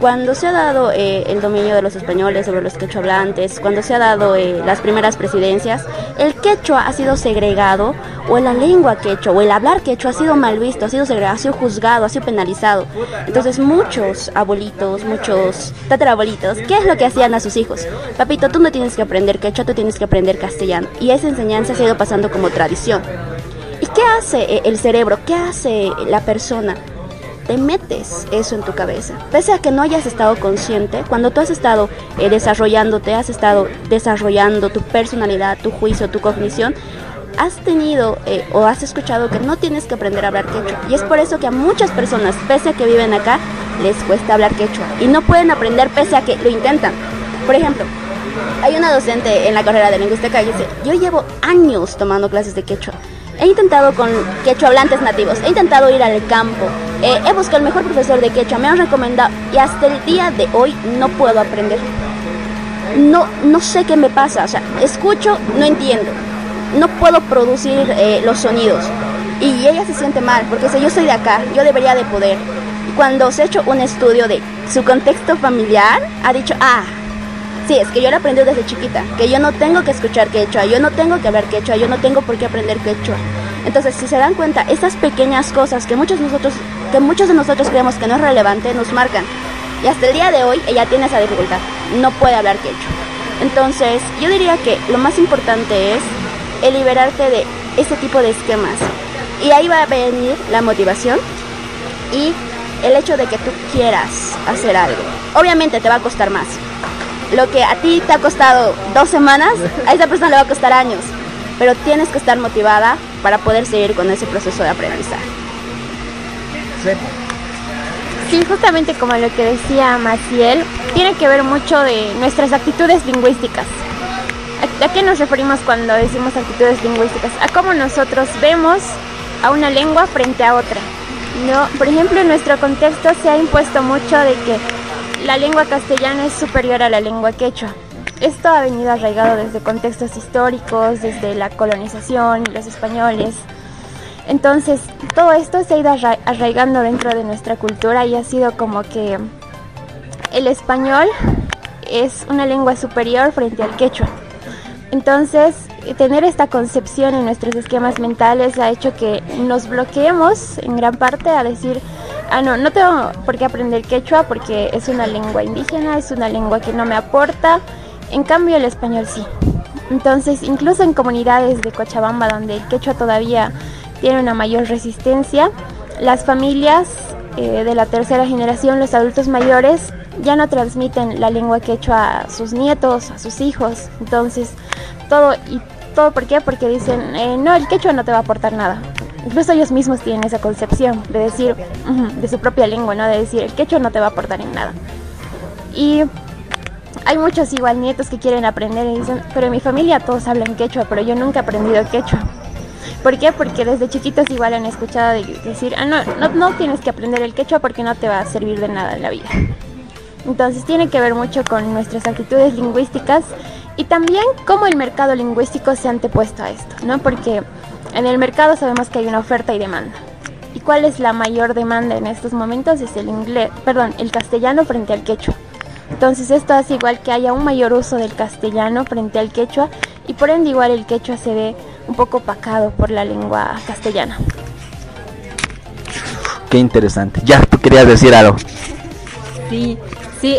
Cuando se ha dado el dominio de los españoles sobre los quechuahablantes, cuando se ha dado las primeras presidencias, el quechua ha sido segregado, o la lengua quechua, o el hablar quechua ha sido mal visto, ha sido segregado, ha sido juzgado, ha sido penalizado. Entonces muchos abuelitos, muchos tatarabuelitos, ¿qué es lo que hacían a sus hijos? Papito, tú no tienes que aprender quechua, tú tienes que aprender castellano. Y esa enseñanza se ha ido pasando como tradición. ¿Y qué hace el cerebro? ¿Qué hace la persona? Te metes eso en tu cabeza. Pese a que no hayas estado consciente, cuando tú has estado desarrollándote, has estado desarrollando tu personalidad, tu juicio, tu cognición, has tenido o has escuchado que no tienes que aprender a hablar quechua. Y es por eso que a muchas personas, pese a que viven acá, les cuesta hablar quechua. Y no pueden aprender pese a que lo intentan. Por ejemplo, hay una docente en la carrera de lingüística que dice, yo llevo años tomando clases de quechua. He intentado con quechua hablantes nativos, he intentado ir al campo, he buscado el mejor profesor de quechua, me han recomendado y hasta el día de hoy no puedo aprender. No sé qué me pasa, o sea, escucho, no entiendo, no puedo producir los sonidos. Y ella se siente mal porque dice, yo soy de acá, yo debería de poder. cuando se ha hecho un estudio de su contexto familiar, ha dicho, sí, es que yo lo aprendí desde chiquita, que yo no tengo que escuchar quechua, yo no tengo que hablar quechua, yo no tengo por qué aprender quechua. Entonces, si se dan cuenta, esas pequeñas cosas que muchos de nosotros creemos que no es relevante, nos marcan. Y hasta el día de hoy, ella tiene esa dificultad, no puede hablar quechua. Entonces, yo diría que lo más importante es el liberarte de ese tipo de esquemas. Y ahí va a venir la motivación y el hecho de que tú quieras hacer algo. Obviamente te va a costar más. Lo que a ti te ha costado 2 semanas, a esa persona le va a costar años. Pero tienes que estar motivada para poder seguir con ese proceso de aprendizaje. Sí, justamente como lo que decía Maciel, tiene que ver mucho de nuestras actitudes lingüísticas. ¿A qué nos referimos cuando decimos actitudes lingüísticas? A cómo nosotros vemos a una lengua frente a otra, ¿no? Por ejemplo, en nuestro contexto se ha impuesto mucho de que la lengua castellana es superior a la lengua quechua. Esto ha venido arraigado desde contextos históricos, desde la colonización, los españoles. Entonces, todo esto se ha ido arraigando dentro de nuestra cultura y ha sido como que el español es una lengua superior frente al quechua. Entonces, tener esta concepción en nuestros esquemas mentales ha hecho que nos bloqueemos en gran parte a decir, no tengo por qué aprender quechua porque es una lengua indígena, es una lengua que no me aporta. En cambio, el español sí. Entonces, incluso en comunidades de Cochabamba, donde el quechua todavía tiene una mayor resistencia, las familias de la tercera generación, los adultos mayores, ya no transmiten la lengua quechua a sus nietos, a sus hijos. Entonces, todo ¿por qué? Porque dicen, no, el quechua no te va a aportar nada. Incluso ellos mismos tienen esa concepción de decir, de su propia lengua, ¿no? De decir, el quechua no te va a aportar en nada. Y hay muchos igual nietos que quieren aprender y dicen, pero en mi familia todos hablan quechua, pero yo nunca he aprendido quechua. ¿Por qué? Porque desde chiquitos igual han escuchado decir, no tienes que aprender el quechua porque no te va a servir de nada en la vida. Entonces tiene que ver mucho con nuestras actitudes lingüísticas y también cómo el mercado lingüístico se ha antepuesto a esto, ¿no? Porque en el mercado sabemos que hay una oferta y demanda. ¿Y cuál es la mayor demanda en estos momentos? Es el castellano frente al quechua. Entonces esto hace igual que haya un mayor uso del castellano frente al quechua y por ende igual el quechua se ve un poco opacado por la lengua castellana. Qué interesante. Ya, tú querías decir algo. Sí,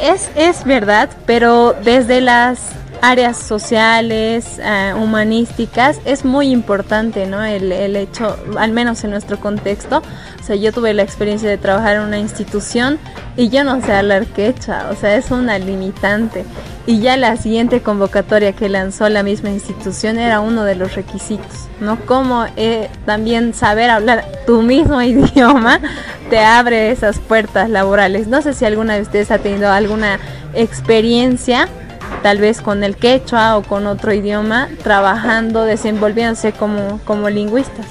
es verdad, pero desde las áreas sociales, humanísticas, es muy importante, ¿no? El hecho, al menos en nuestro contexto. O sea, yo tuve la experiencia de trabajar en una institución y yo no sé hablar quechua, o sea, es una limitante. Y ya la siguiente convocatoria que lanzó la misma institución era uno de los requisitos, ¿no? Como también saber hablar tu mismo idioma te abre esas puertas laborales. No sé si alguna de ustedes ha tenido alguna experiencia, tal vez con el quechua o con otro idioma, trabajando, desenvolviéndose como lingüistas.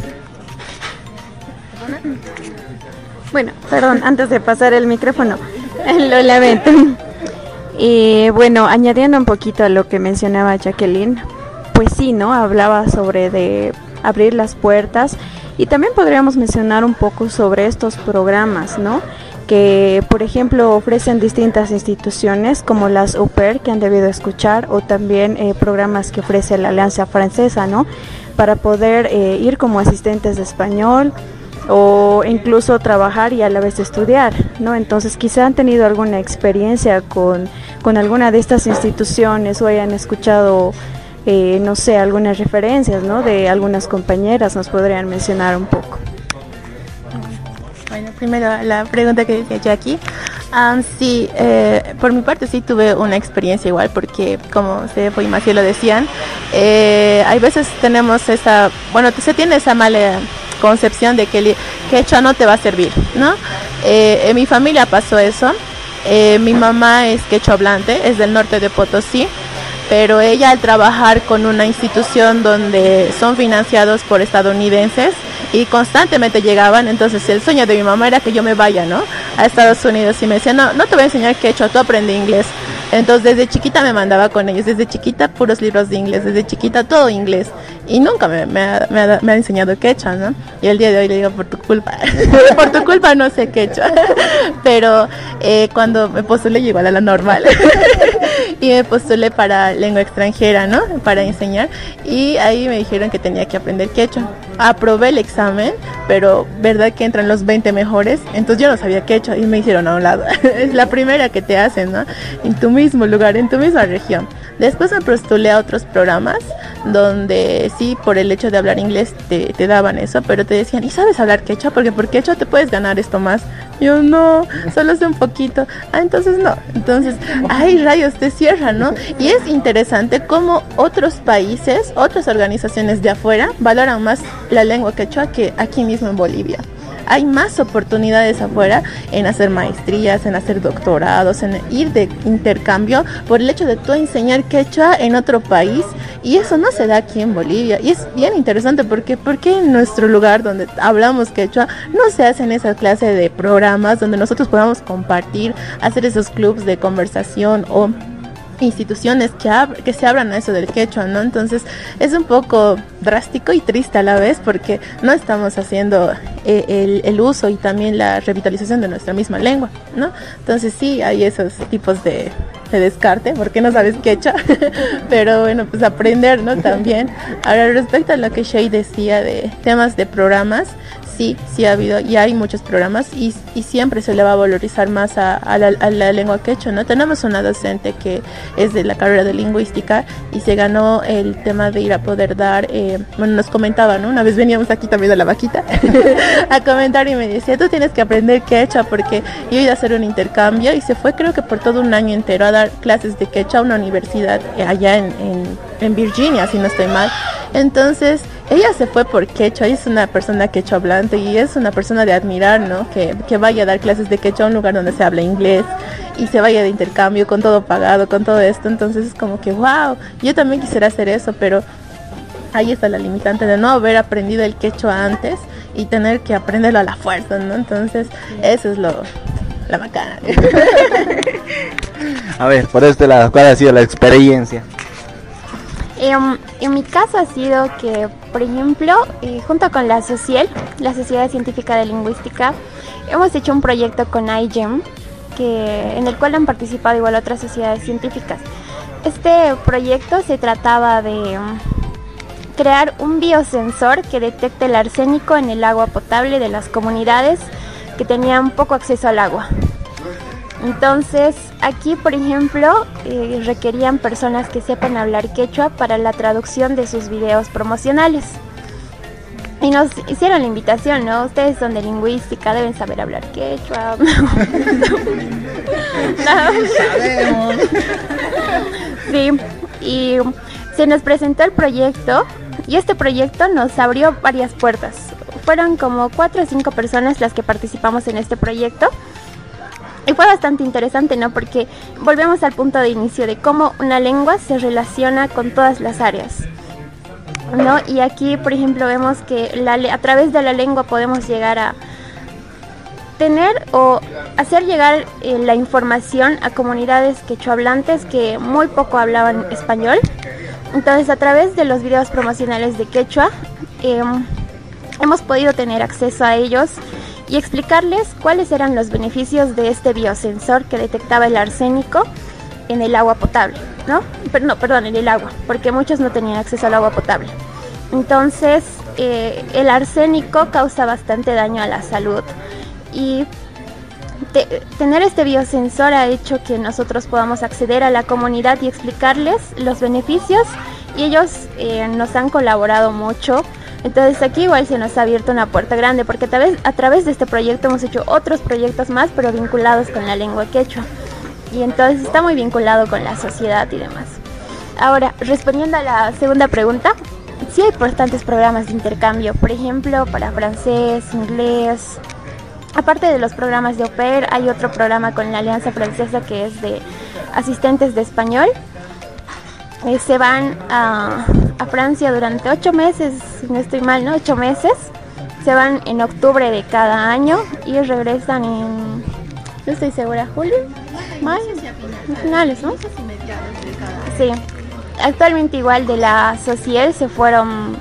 Bueno, perdón, antes de pasar el micrófono, lo lamento. Y bueno, añadiendo un poquito a lo que mencionaba Jacqueline, pues sí, ¿no? Hablaba sobre de abrir las puertas y también podríamos mencionar un poco sobre estos programas, ¿no? Que, por ejemplo, ofrecen distintas instituciones como las au pair que han debido escuchar o también programas que ofrece la Alianza Francesa, ¿no? Para poder ir como asistentes de español o incluso trabajar y a la vez estudiar, ¿no? Entonces quizá han tenido alguna experiencia con alguna de estas instituciones o hayan escuchado, no sé, algunas referencias, ¿no? De algunas compañeras, nos podrían mencionar un poco. Bueno, primero la pregunta que decía Jackie. Sí, por mi parte sí tuve una experiencia igual, porque como Sefo y Maciel lo decían, hay veces tenemos se tiene esa mala concepción de que el quechua no te va a servir, ¿no? En mi familia pasó eso. Mi mamá es quechua hablante, es del norte de Potosí, pero ella al trabajar con una institución donde son financiados por estadounidenses y constantemente llegaban, entonces el sueño de mi mamá era que yo me vaya, ¿no? A Estados Unidos y me decía, no te voy a enseñar quechua, tú aprende inglés. Entonces desde chiquita me mandaba con ellos, desde chiquita puros libros de inglés, desde chiquita todo inglés. Y nunca me ha enseñado quechua, ¿no? Y el día de hoy le digo, por tu culpa, por tu culpa no sé quechua. Pero cuando me postulé, igual a la normal. Y me postulé para lengua extranjera, ¿no? Para enseñar. Y ahí me dijeron que tenía que aprender quechua. Aprobé el examen, pero verdad que entran los 20 mejores. Entonces yo no sabía quechua y me hicieron a un lado. Es la primera que te hacen, ¿no? En tu mismo lugar, en tu misma región. Después me postulé a otros programas donde sí, por el hecho de hablar inglés te daban eso, pero te decían, ¿y sabes hablar quechua? Porque por quechua te puedes ganar esto más. Yo no, solo sé un poquito. Entonces no. Entonces, ay, rayos, te cierran, ¿no? Y es interesante cómo otros países, otras organizaciones de afuera valoran más la lengua quechua que aquí mismo en Bolivia. Hay más oportunidades afuera en hacer maestrías, en hacer doctorados, en ir de intercambio por el hecho de tú enseñar quechua en otro país, y eso no se da aquí en Bolivia. Y es bien interesante porque en nuestro lugar donde hablamos quechua no se hacen esa clase de programas donde nosotros podamos compartir, hacer esos clubs de conversación o instituciones que se abran a eso del quechua, ¿no? Entonces es un poco drástico y triste a la vez porque no estamos haciendo el uso y también la revitalización de nuestra misma lengua, ¿no? Entonces sí hay esos tipos de descarte porque no sabes quechua, pero bueno, pues aprender, ¿no? También. Ahora, respecto a lo que Shay decía de temas de programas, sí ha habido y hay muchos programas y siempre se le va a valorizar más a la lengua quechua, ¿no? Tenemos una docente que es de la carrera de lingüística y se ganó el tema de ir a poder dar, bueno, nos comentaba, ¿no? Una vez veníamos aquí también a la vaquita a comentar y me decía, tú tienes que aprender quechua porque yo iba a hacer un intercambio y se fue creo que por todo un año entero a dar clases de quechua a una universidad allá en Virginia, si no estoy mal. Entonces ella se fue por quechua y es una persona quechua hablante y es una persona de admirar, ¿no? Que vaya a dar clases de quechua a un lugar donde se habla inglés y se vaya de intercambio con todo pagado, con todo esto. Entonces es como que wow, yo también quisiera hacer eso, pero ahí está la limitante de no haber aprendido el quechua antes y tener que aprenderlo a la fuerza, ¿no? Entonces eso es la bacana. A ver, por este lado, ¿cuál ha sido la experiencia? En mi caso ha sido que, por ejemplo, junto con la SOCIEL, la Sociedad Científica de Lingüística, hemos hecho un proyecto con iGEM, en el cual han participado igual otras sociedades científicas. Este proyecto se trataba de crear un biosensor que detecte el arsénico en el agua potable de las comunidades que tenían poco acceso al agua. Entonces, aquí, por ejemplo, requerían personas que sepan hablar quechua para la traducción de sus videos promocionales. Y nos hicieron la invitación, ¿no? Ustedes son de lingüística, deben saber hablar quechua. Sabemos. Sí, y se nos presentó el proyecto y este proyecto nos abrió varias puertas. Fueron como 4 o 5 personas las que participamos en este proyecto. Y fue bastante interesante, ¿no? Porque volvemos al punto de inicio de cómo una lengua se relaciona con todas las áreas, ¿no? Y aquí, por ejemplo, vemos que a través de la lengua podemos llegar a tener o hacer llegar la información a comunidades quechuahablantes que muy poco hablaban español. Entonces, a través de los videos promocionales de quechua, hemos podido tener acceso a ellos y explicarles cuáles eran los beneficios de este biosensor que detectaba el arsénico en el agua potable, ¿no? Perdón, en el agua, porque muchos no tenían acceso al agua potable. Entonces, el arsénico causa bastante daño a la salud y tener este biosensor ha hecho que nosotros podamos acceder a la comunidad y explicarles los beneficios y ellos nos han colaborado mucho. Entonces aquí igual se nos ha abierto una puerta grande porque a través de este proyecto hemos hecho otros proyectos más, pero vinculados con la lengua quechua. Y entonces está muy vinculado con la sociedad y demás. Ahora, respondiendo a la segunda pregunta, sí hay bastantes programas de intercambio, por ejemplo, para francés, inglés. Aparte de los programas de au pair, hay otro programa con la Alianza Francesa que es de asistentes de español. Se van a Francia durante 8 meses, si no estoy mal, ¿no? 8 meses. Se van en octubre de cada año y regresan en, no estoy segura, julio, mayo. finales, ¿no? Sí. Actualmente igual de la Social se fueron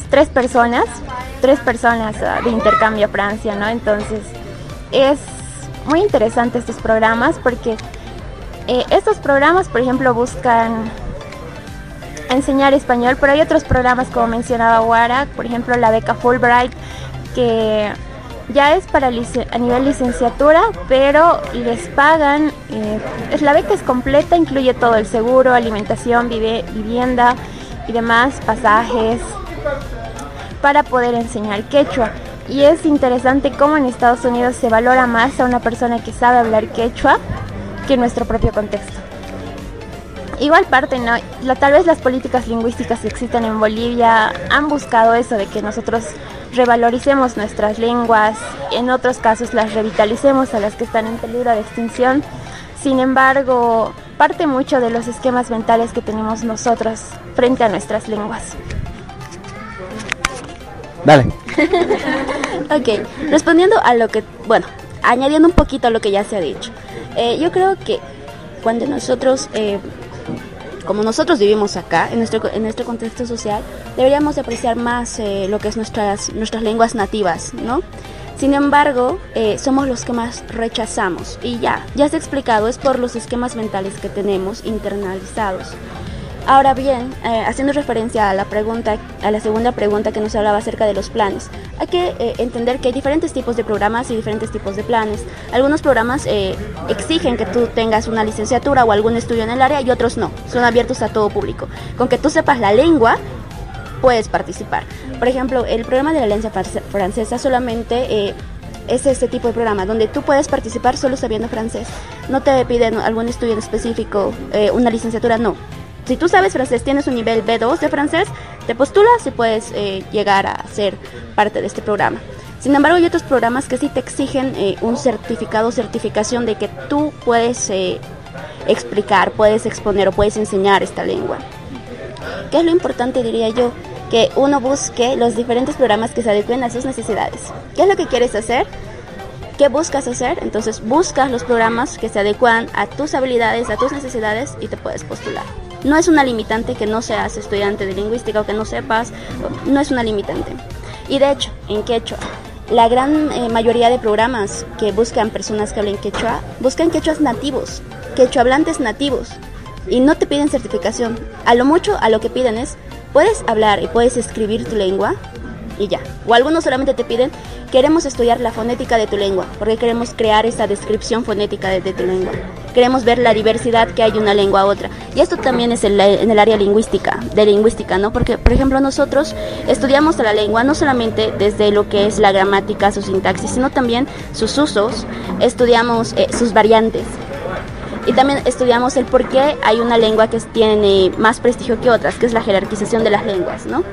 tres personas de intercambio a Francia, ¿no? Entonces es muy interesante estos programas porque estos programas, por ejemplo, buscan enseñar español, pero hay otros programas como mencionaba Wara, por ejemplo la beca Fulbright, que ya es para a nivel licenciatura, pero les pagan, la beca es completa, incluye todo el seguro, alimentación, vivienda y demás, pasajes, para poder enseñar quechua. Y es interesante cómo en Estados Unidos se valora más a una persona que sabe hablar quechua que en nuestro propio contexto. Igual parte, ¿no? Tal vez las políticas lingüísticas que existen en Bolivia han buscado eso de que nosotros revaloricemos nuestras lenguas, en otros casos las revitalicemos a las que están en peligro de extinción. Sin embargo, parte mucho de los esquemas mentales que tenemos nosotros frente a nuestras lenguas. Dale. Ok, respondiendo a lo que, bueno, añadiendo un poquito a lo que ya se ha dicho. Yo creo que cuando nosotros, como nosotros vivimos acá, en nuestro contexto social, deberíamos apreciar más lo que es nuestras lenguas nativas, ¿no? Sin embargo, somos los que más rechazamos. Y ya se ha explicado, es por los esquemas mentales que tenemos internalizados. Ahora bien, haciendo referencia a la segunda pregunta que nos hablaba acerca de los planes, hay que entender que hay diferentes tipos de programas y diferentes tipos de planes. Algunos programas exigen que tú tengas una licenciatura o algún estudio en el área y otros no, son abiertos a todo público. Con que tú sepas la lengua, puedes participar. Por ejemplo, el programa de la Alianza Francesa solamente es este tipo de programa, donde tú puedes participar solo sabiendo francés. No te piden algún estudio en específico, una licenciatura, no. Si tú sabes francés, tienes un nivel B2 de francés, te postulas y puedes llegar a ser parte de este programa. Sin embargo, hay otros programas que sí te exigen un certificado o certificación de que tú puedes explicar, puedes exponer o puedes enseñar esta lengua. ¿Qué es lo importante, diría yo? Que uno busque los diferentes programas que se adecuen a sus necesidades. ¿Qué es lo que quieres hacer? ¿Qué buscas hacer? Entonces buscas los programas que se adecuan a tus habilidades, a tus necesidades y te puedes postular. No es una limitante que no seas estudiante de lingüística o que no sepas, no es una limitante. Y de hecho, en quechua, la gran mayoría de programas que buscan personas que hablen quechua, buscan quechuas nativos, quechua hablantes nativos, y no te piden certificación. A lo mucho, a lo que piden es, puedes hablar y puedes escribir tu lengua, y ya. O algunos solamente te piden, queremos estudiar la fonética de tu lengua, porque queremos crear esa descripción fonética de tu lengua. Queremos ver la diversidad que hay de una lengua a otra. Y esto también es en el área lingüística, ¿no? Porque, por ejemplo, nosotros estudiamos a la lengua no solamente desde lo que es la gramática, su sintaxis, sino también sus usos, estudiamos sus variantes. Y también estudiamos el por qué hay una lengua que tiene más prestigio que otras, que es la jerarquización de las lenguas, ¿no?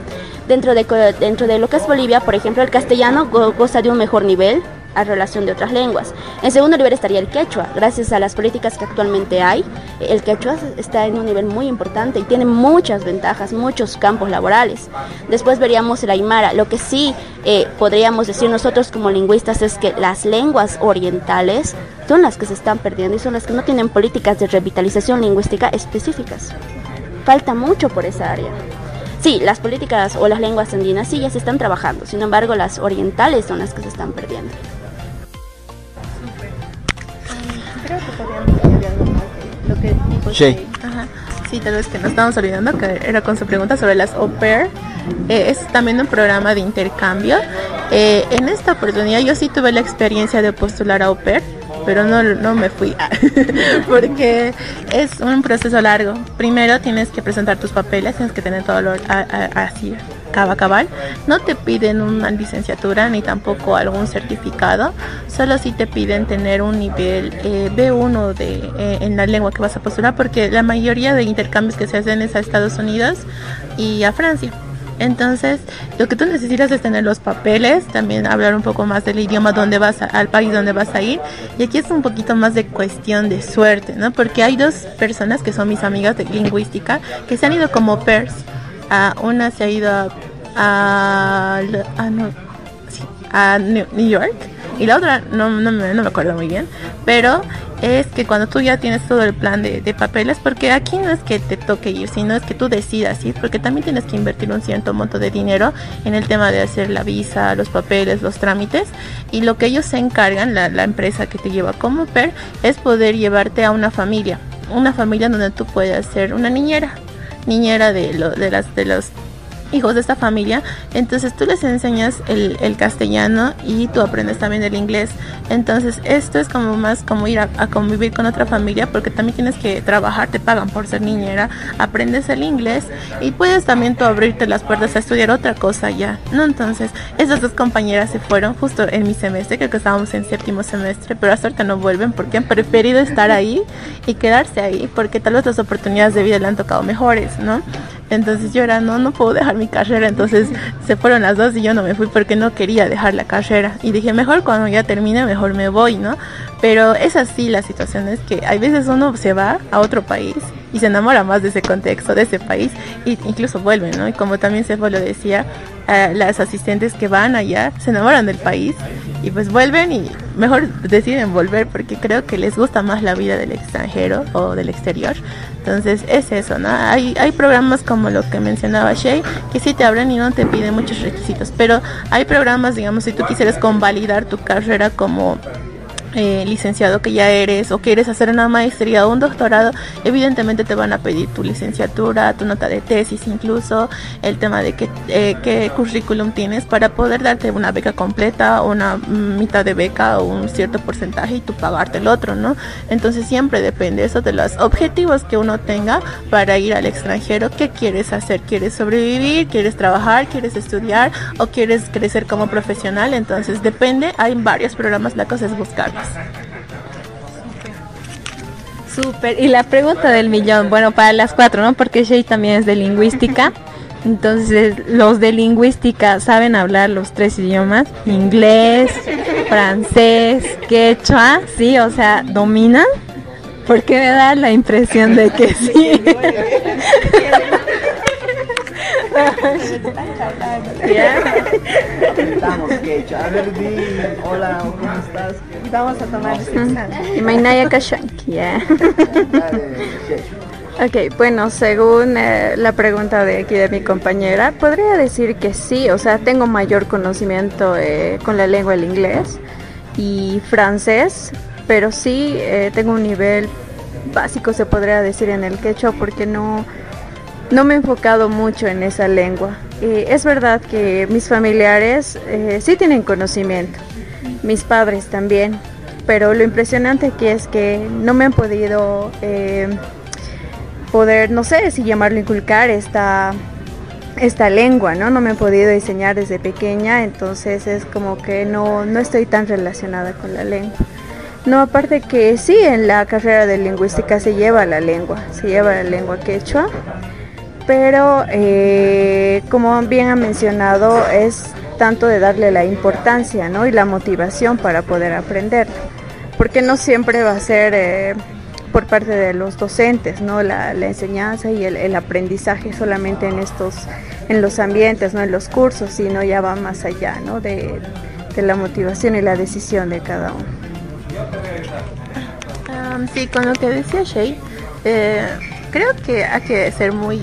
Dentro de lo que es Bolivia, por ejemplo, el castellano goza de un mejor nivel a relación de otras lenguas. En segundo lugar estaría el quechua. Gracias a las políticas que actualmente hay, el quechua está en un nivel muy importante y tiene muchas ventajas, muchos campos laborales. Después veríamos el aymara. Lo que sí podríamos decir nosotros como lingüistas es que las lenguas orientales son las que se están perdiendo y son las que no tienen políticas de revitalización lingüística específicas. Falta mucho por esa área. Sí, las políticas o las lenguas andinas sí ya se están trabajando, sin embargo las orientales son las que se están perdiendo. Creo que podríamos añadir algo más de lo que dijo Sí. Ajá. Sí, tal vez que nos estamos olvidando, que era con su pregunta sobre las au pair. Es también un programa de intercambio. En esta oportunidad yo sí tuve la experiencia de postular a au pair, pero no me fui porque es un proceso largo. Primero tienes que presentar tus papeles, tienes que tener todo así cabal. No te piden una licenciatura ni tampoco algún certificado, solo si te piden tener un nivel B1 en la lengua que vas a postular, porque la mayoría de intercambios que se hacen es a Estados Unidos y a Francia. Entonces, lo que tú necesitas es tener los papeles, también hablar un poco más del idioma al país donde vas a ir. Y aquí es un poquito más de cuestión de suerte, ¿no? Porque hay dos personas que son mis amigas de lingüística que se han ido como pairs. Una se ha ido a New York Y la otra, no me acuerdo muy bien, pero es que cuando tú ya tienes todo el plan de papeles, porque aquí no es que te toque ir, sino es que tú decidas ir, porque también tienes que invertir un cierto monto de dinero en el tema de hacer la visa, los papeles, los trámites, y lo que ellos se encargan, la empresa que te lleva como PER, es poder llevarte a una familia donde tú puedas ser una niñera de los hijos de esta familia. Entonces tú les enseñas el castellano y tú aprendes también el inglés. Entonces esto es como más como ir a convivir con otra familia, porque también tienes que trabajar, te pagan por ser niñera, aprendes el inglés y puedes también tú abrirte las puertas a estudiar otra cosa ya, ¿no? Entonces esas dos compañeras se fueron justo en mi semestre, creo que estábamos en 7º semestre, pero hasta ahorita no vuelven porque han preferido estar ahí y quedarse ahí, porque tal vez las oportunidades de vida le han tocado mejores, ¿no? Entonces yo era, no puedo dejar mi carrera. Entonces se fueron las dos y yo no me fui porque no quería dejar la carrera. Y dije, mejor cuando ya termine, mejor me voy, ¿no? Pero es así la situación, es que hay veces uno se va a otro país y se enamora más de ese contexto, de ese país, e incluso vuelve, ¿no? Y como también Sefo lo decía, las asistentes que van allá se enamoran del país y pues vuelven y mejor deciden volver porque creo que les gusta más la vida del extranjero o del exterior. Entonces es eso, ¿no? Hay programas como lo que mencionaba Shay, que sí te abren y no te piden muchos requisitos, pero hay programas, digamos, si tú quisieras convalidar tu carrera como licenciado que ya eres, o quieres hacer una maestría o un doctorado, evidentemente te van a pedir tu licenciatura, tu nota de tesis, incluso el tema de qué currículum tienes para poder darte una beca completa, una mitad de beca o un cierto porcentaje y tú pagarte el otro, ¿no? Entonces siempre depende eso de los objetivos que uno tenga para ir al extranjero. ¿Qué quieres hacer? ¿Quieres sobrevivir? ¿Quieres trabajar? ¿Quieres estudiar? ¿O quieres crecer como profesional? Entonces depende, hay varios programas, la cosa es buscarlos. Súper. Y la pregunta del millón, bueno, para las 4, ¿no? Porque Shay también es de lingüística. Entonces, los de lingüística saben hablar los 3 idiomas: inglés, francés, quechua, ¿sí? O sea, ¿dominan? Porque me da la impresión de que sí. Hola, ¿cómo estás? Vamos a tomar ese examen. Mainaya Kashanki, Ok, bueno, según la pregunta de aquí de mi compañera, podría decir que sí, o sea, tengo mayor conocimiento con la lengua del inglés y francés, pero sí tengo un nivel básico, se podría decir, en el quechua, porque no me he enfocado mucho en esa lengua. Es verdad que mis familiares sí tienen conocimiento, mis padres también, pero lo impresionante aquí es que no me han podido no sé si llamarlo, inculcar esta lengua, ¿no? No me han podido enseñar desde pequeña, entonces es como que no estoy tan relacionada con la lengua. No, aparte que sí, en la carrera de lingüística se lleva la lengua quechua, pero como bien ha mencionado, es tanto de darle la importancia, ¿no? Y la motivación para poder aprender, porque no siempre va a ser por parte de los docentes, ¿no? La enseñanza y el aprendizaje solamente en los ambientes, ¿no? En los cursos, sino ya va más allá, ¿no? De la motivación y la decisión de cada uno. Sí, con lo que decía Shay, creo que hay que ser muy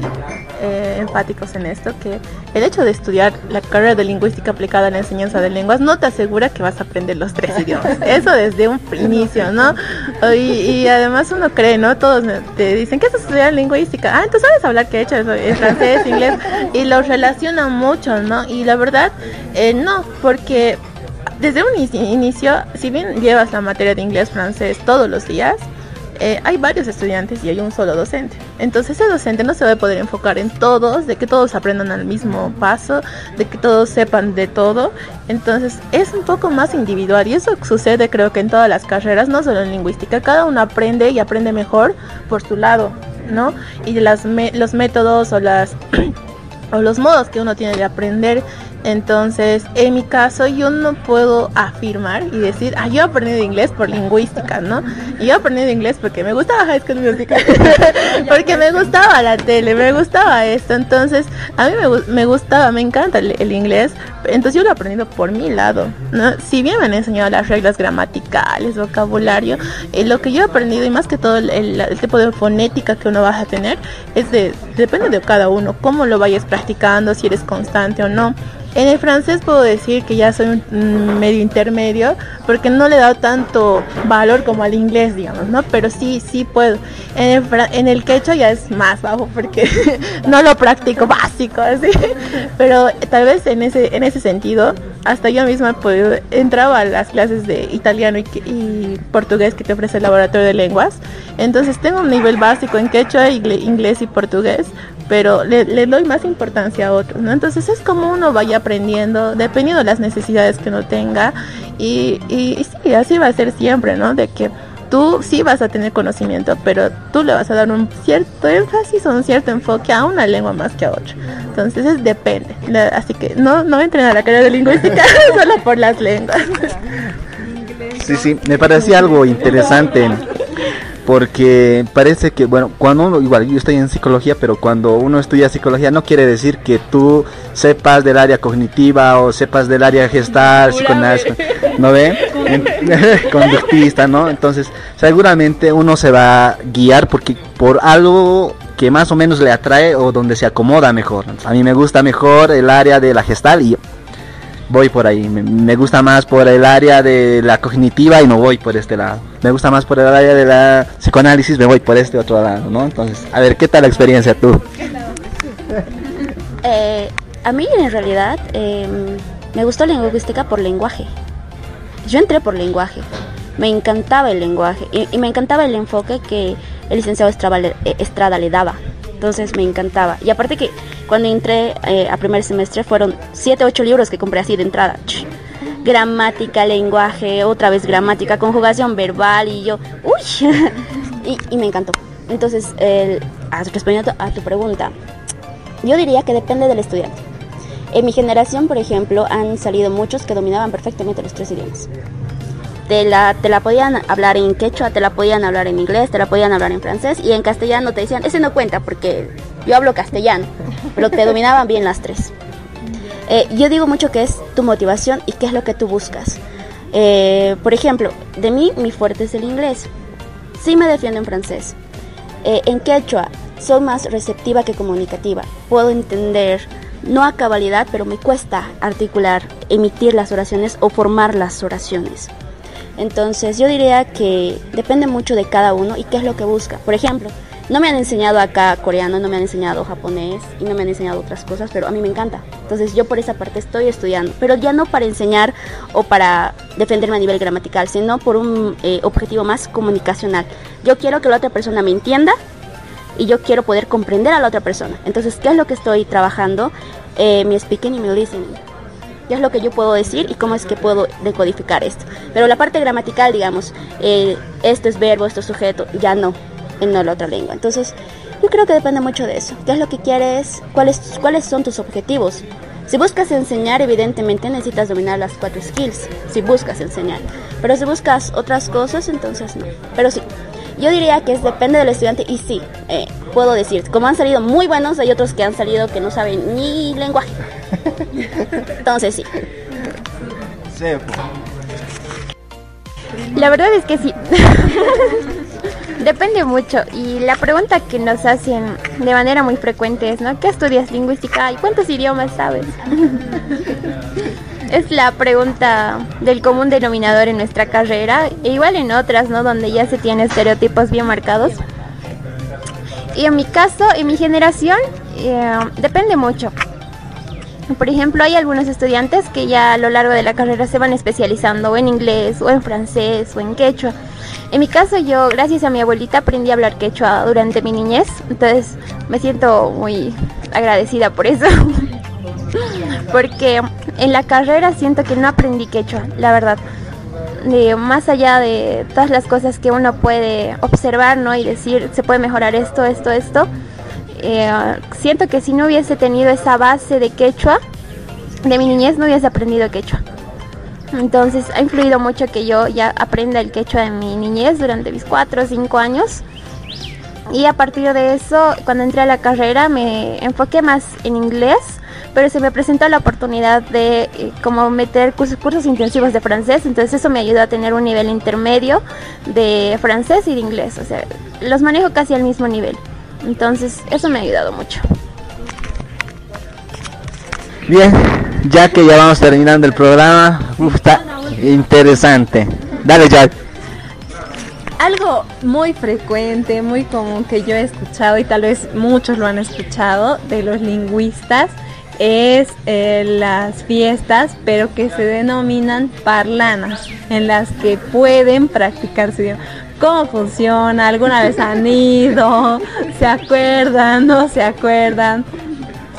enfáticos en esto, que el hecho de estudiar la carrera de lingüística aplicada a la enseñanza de lenguas no te asegura que vas a aprender los 3 idiomas. Eso desde un inicio, ¿no? Y además uno cree, ¿no? Todos te dicen, ¿qué es estudiar lingüística? Ah, ¿tú sabes hablar quechua, francés, inglés? Y los relacionan mucho, ¿no? Y la verdad, no, porque desde un inicio, si bien llevas la materia de inglés, francés todos los días, hay varios estudiantes y hay un solo docente. Entonces ese docente no se va a poder enfocar en todos, de que todos aprendan al mismo paso, de que todos sepan de todo. Entonces es un poco más individual y eso sucede, creo que en todas las carreras, no solo en lingüística. Cada uno aprende y aprende mejor por su lado, ¿no? Y los métodos o los modos que uno tiene de aprender Entonces, en mi caso, yo no puedo afirmar y decir, yo he aprendido inglés por lingüística, ¿no? Y yo he aprendido inglés porque me gustaba High School Musical, porque me gustaba la tele, me gustaba esto. Entonces, a mí me gustaba, me encanta el inglés. Entonces, yo lo he aprendido por mi lado, ¿no? Si bien me han enseñado las reglas gramaticales, vocabulario, lo que yo he aprendido, y más que todo el tipo de fonética que uno va a tener, depende de cada uno, cómo lo vayas practicando, si eres constante o no. En el francés puedo decir que ya soy un medio intermedio, porque no le he dado tanto valor como al inglés, digamos, ¿no? Pero sí puedo. En el quechua ya es más bajo, porque no lo practico básico, así. Pero tal vez en ese sentido, hasta yo misma he podido, entraba a las clases de italiano y portugués que te ofrece el laboratorio de lenguas. Entonces tengo un nivel básico en quechua, inglés y portugués, pero le doy más importancia a otros, ¿no? Entonces es como uno vaya aprendiendo, dependiendo de las necesidades que uno tenga, y sí, así va a ser siempre, ¿no? De que tú sí vas a tener conocimiento, pero tú le vas a dar un cierto énfasis o un cierto enfoque a una lengua más que a otra. Entonces depende, así que no entren a la carrera de lingüística solo por las lenguas. Sí, me parecía algo interesante. Porque parece que, bueno, cuando uno, igual yo estoy en psicología, pero cuando uno estudia psicología no quiere decir que tú sepas del área cognitiva o sepas del área gestal, psicoanálisis, ¿no ve? Conductista, ¿no? Entonces, seguramente uno se va a guiar por algo que más o menos le atrae o donde se acomoda mejor. A mí me gusta mejor el área de la gestal y voy por ahí. Me gusta más por el área de la cognitiva y no voy por este lado. Me gusta más por el área de la psicoanálisis, me voy por este otro lado, ¿no? Entonces, a ver, ¿qué tal la experiencia tú? A mí en realidad me gustó la lingüística por lenguaje. Yo entré por lenguaje. Me encantaba el lenguaje y me encantaba el enfoque que el licenciado Estrada le daba. Entonces me encantaba. Y aparte que cuando entré a primer semestre fueron 7, 8 libros que compré así de entrada. Gramática, lenguaje, otra vez gramática, conjugación verbal y yo, ¡uy! y me encantó. Entonces, respondiendo a tu pregunta, yo diría que depende del estudiante. En mi generación, por ejemplo, han salido muchos que dominaban perfectamente los 3 idiomas. Te la podían hablar en quechua, te la podían hablar en inglés, te la podían hablar en francés, y en castellano te decían, ese no cuenta porque yo hablo castellano, pero te dominaban bien las 3. Yo digo mucho que es tu motivación y qué es lo que tú buscas. Por ejemplo, de mí, mi fuerte es el inglés. Sí me defiendo en francés. En quechua soy más receptiva que comunicativa. Puedo entender, no a cabalidad, pero me cuesta articular, emitir las oraciones o formar las oraciones. Entonces yo diría que depende mucho de cada uno y qué es lo que busca. Por ejemplo, no me han enseñado acá coreano, no me han enseñado japonés y no me han enseñado otras cosas, pero a mí me encanta. Entonces yo por esa parte estoy estudiando, pero ya no para enseñar o para defenderme a nivel gramatical, sino por un objetivo más comunicacional. Yo quiero que la otra persona me entienda y yo quiero poder comprender a la otra persona. Entonces, ¿qué es lo que estoy trabajando? Mi speaking y mi listening. ¿Qué es lo que yo puedo decir y cómo es que puedo decodificar esto? Pero la parte gramatical, digamos, esto es verbo, esto es sujeto, ya no, en la otra lengua. Entonces, yo creo que depende mucho de eso. ¿Qué es lo que quieres? ¿Cuáles son tus objetivos? Si buscas enseñar, evidentemente necesitas dominar las 4 skills, si buscas enseñar. Pero si buscas otras cosas, entonces no. Pero sí, yo diría que depende del estudiante y sí, puedo decir, como han salido muy buenos, hay otros que han salido que no saben ni lenguaje. Entonces sí. La verdad es que sí. Depende mucho. Y la pregunta que nos hacen de manera muy frecuente es, ¿no? ¿Qué estudias lingüística y cuántos idiomas sabes? Es la pregunta del común denominador en nuestra carrera, e igual en otras, ¿no? Donde ya se tienen estereotipos bien marcados. Y en mi caso, en mi generación, depende mucho. Por ejemplo, hay algunos estudiantes que ya a lo largo de la carrera se van especializando o en inglés, o en francés, o en quechua. En mi caso, yo, gracias a mi abuelita, aprendí a hablar quechua durante mi niñez. Entonces, me siento muy agradecida por eso. Porque en la carrera siento que no aprendí quechua, la verdad. Más allá de todas las cosas que uno puede observar, ¿no? Y decir, se puede mejorar esto. Siento que si no hubiese tenido esa base de quechua, de mi niñez no hubiese aprendido quechua. Entonces ha influido mucho que yo ya aprenda el quechua de mi niñez durante mis 4 o 5 años. Y a partir de eso, cuando entré a la carrera me enfoqué más en inglés, pero se me presentó la oportunidad de como meter cursos intensivos de francés, entonces eso me ayudó a tener un nivel intermedio de francés y de inglés, o sea, los manejo casi al mismo nivel, entonces eso me ha ayudado mucho. Bien, ya que ya vamos terminando el programa, está interesante. Dale, Jack. Algo muy frecuente, muy común que yo he escuchado y tal vez muchos lo han escuchado de los lingüistas es las fiestas, pero que se denominan parlanas, en las que pueden practicar su idioma. ¿Cómo funciona? ¿Alguna vez han ido? ¿Se acuerdan? ¿No se acuerdan?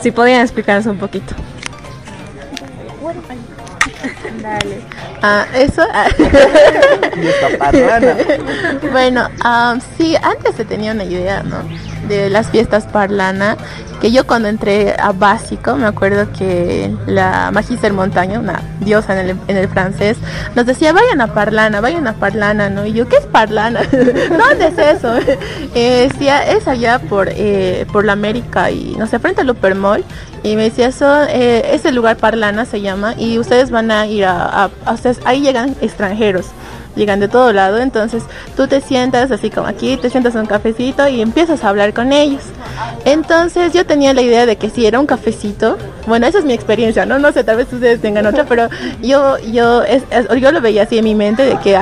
Si podían explicarnos un poquito. Dale. Eso. Bueno, sí, antes se tenía una idea, ¿no? De las fiestas parlana, que yo cuando entré a básico, me acuerdo que la Magíster Montaño, una diosa en el francés, nos decía, vayan a Parlana, ¿no? Y yo, ¿qué es Parlana? ¿Dónde es eso? Decía, es allá por la América y, no sé, frente al Upermall. Y me decía, ese lugar Parlana se llama, y ustedes van a ir ustedes, ahí llegan extranjeros, llegan de todo lado, entonces tú te sientas así como aquí, te sientas en un cafecito y empiezas a hablar con ellos. Entonces yo tenía la idea de que si era un cafecito, bueno, esa es mi experiencia, no sé, tal vez ustedes tengan otra, pero yo lo veía así en mi mente, de que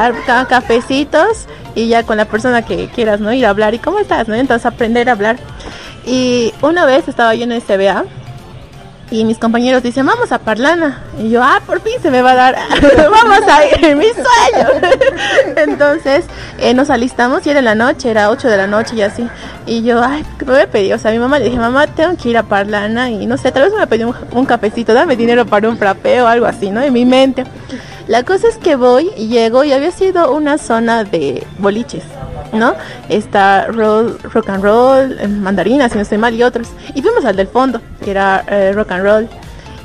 cafecitos y ya con la persona que quieras, ¿no? Ir a hablar, y ¿cómo estás? ¿No? Entonces aprender a hablar. Y una vez estaba yo en el CBA y mis compañeros dicen, vamos a Parlana. Y yo, por fin se me va a dar, vamos a ir, mi sueño. Entonces nos alistamos y era en la noche, era 8 de la noche y así. Y yo, me voy a pedir, o sea, a mi mamá le dije, mamá, tengo que ir a Parlana y no sé, tal vez me pedí un cafecito, dame dinero para un frappé o algo así, ¿no? En mi mente. La cosa es que voy y llego y había sido una zona de boliches, ¿no? Está rock and roll, mandarina, si no estoy mal, y otros. Y fuimos al del fondo, que era rock and roll.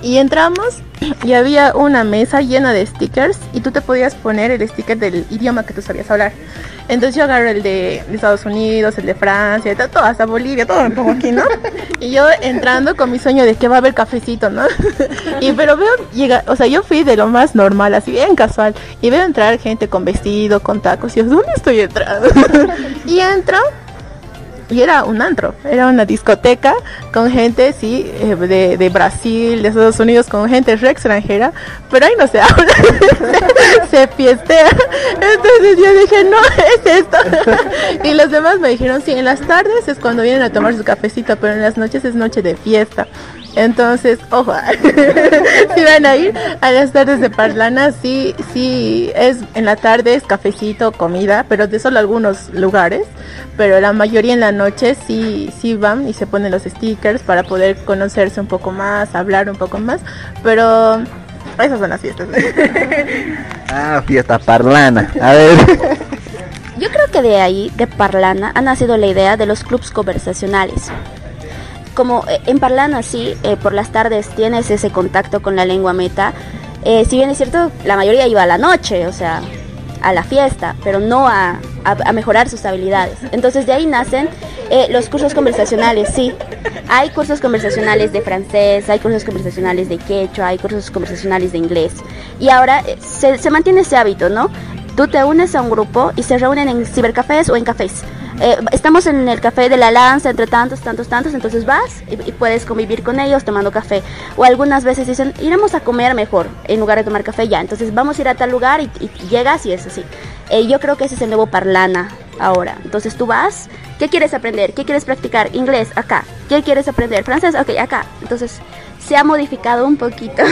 Y entramos y había una mesa llena de stickers y tú te podías poner el sticker del idioma que tú sabías hablar. Entonces yo agarro el de Estados Unidos, el de Francia, todo, hasta Bolivia, todo me pongo aquí, ¿no? Y yo entrando con mi sueño de que va a haber cafecito, ¿no? Pero veo, o sea, yo fui de lo más normal, así bien casual, y veo entrar gente con vestido, con tacos, y yo, ¿dónde estoy entrando? Y entro, y era un antro, era una discoteca con gente, sí, de Brasil, de Estados Unidos, con gente re extranjera, pero ahí no se habla, se fiestea. Entonces yo dije, no, es esto. Y los demás me dijeron, sí, en las tardes es cuando vienen a tomar su cafecito, pero en las noches es noche de fiesta. Entonces, ojo, si van a ir a las tardes de Parlana, sí, es en la tarde es cafecito, comida, pero de solo algunos lugares, pero la mayoría en la noche sí van y se ponen los stickers para poder conocerse un poco más, hablar un poco más, pero esas son las fiestas. Fiesta Parlana, a ver. Yo creo que de ahí, de Parlana, ha nacido la idea de los clubs conversacionales. Como en Parlana sí, por las tardes tienes ese contacto con la lengua meta, si bien es cierto, la mayoría iba a la noche, o sea, a la fiesta, pero no a mejorar sus habilidades. Entonces de ahí nacen los cursos conversacionales, sí. Hay cursos conversacionales de francés, hay cursos conversacionales de quechua, hay cursos conversacionales de inglés. Y ahora se mantiene ese hábito, ¿no? Tú te unes a un grupo y se reúnen en cibercafés o en cafés. Estamos en el café de la Lanza entre tantos, entonces vas y puedes convivir con ellos tomando café. O algunas veces dicen, iremos a comer mejor en lugar de tomar café ya. Entonces vamos a ir a tal lugar y llegas y es así. Yo creo que ese es el nuevo Parlana ahora. Entonces tú vas, ¿qué quieres aprender? ¿Qué quieres practicar? Inglés, acá. ¿Qué quieres aprender? Francés, ok, acá. Entonces se ha modificado un poquito,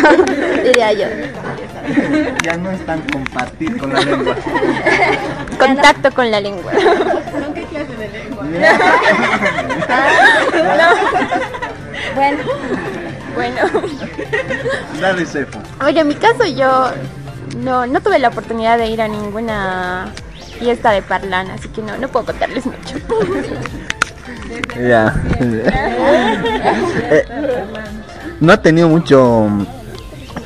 diría yo. Ya no es tan compartir con la lengua. Contacto con la lengua. ¿Qué clase de lengua? Bueno. Dale, Cefa. Oye, en mi caso yo no tuve la oportunidad de ir a ninguna fiesta de Parlana, así que no puedo contarles mucho. Ya. No ha tenido mucho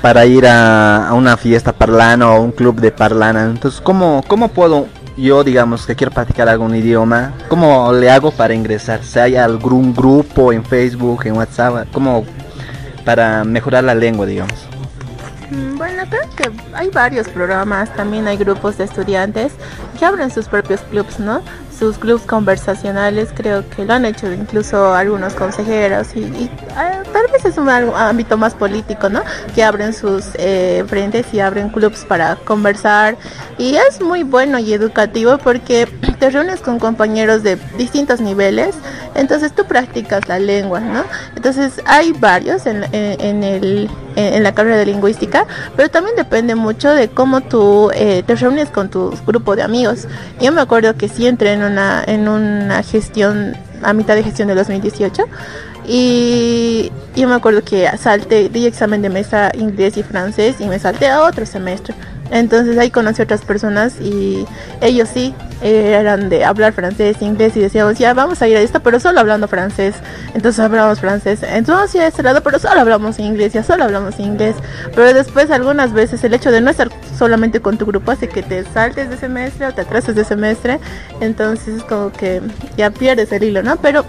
para ir a una fiesta parlana o un club de parlana. Entonces, ¿cómo puedo yo, digamos, que quiero practicar algún idioma? ¿Cómo le hago para ingresar? Si hay algún grupo en Facebook, en WhatsApp, ¿cómo para mejorar la lengua, digamos? Bueno, creo que hay varios programas, también hay grupos de estudiantes que abren sus propios clubs, ¿no? Sus clubs conversacionales, creo que lo han hecho incluso algunos consejeros y tal vez es un ámbito más político, ¿no? Que abren sus frentes y abren clubs para conversar y es muy bueno y educativo porque te reúnes con compañeros de distintos niveles, entonces tú practicas la lengua, ¿no? Entonces hay varios en la carrera de lingüística, pero también depende mucho de cómo tú te reúnes con tu grupo de amigos. Yo me acuerdo que sí entré en una gestión, a mitad de gestión de 2018, y yo me acuerdo que di examen de mesa inglés y francés y me salté a otro semestre. Entonces ahí conocí a otras personas y ellos sí eran de hablar francés, inglés y decíamos, ya vamos a ir a esto, pero solo hablando francés. Entonces hablamos francés. Entonces sí a este lado, pero solo hablamos inglés, ya solo hablamos inglés. Pero después algunas veces el hecho de no estar solamente con tu grupo hace que te saltes de semestre o te atrases de semestre. Entonces como que ya pierdes el hilo, ¿no? Pero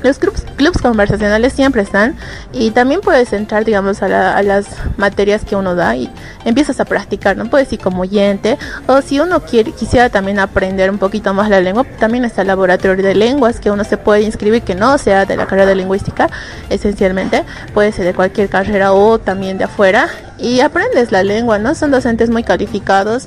los clubs conversacionales siempre están y también puedes entrar, digamos, a las materias que uno da y empiezas a practicar, ¿no? Puedes ir como oyente o si uno quisiera también aprender un poquito más la lengua, también está el laboratorio de lenguas que uno se puede inscribir, que no sea de la carrera de lingüística, esencialmente, puede ser de cualquier carrera o también de afuera y aprendes la lengua, ¿no? Son docentes muy calificados,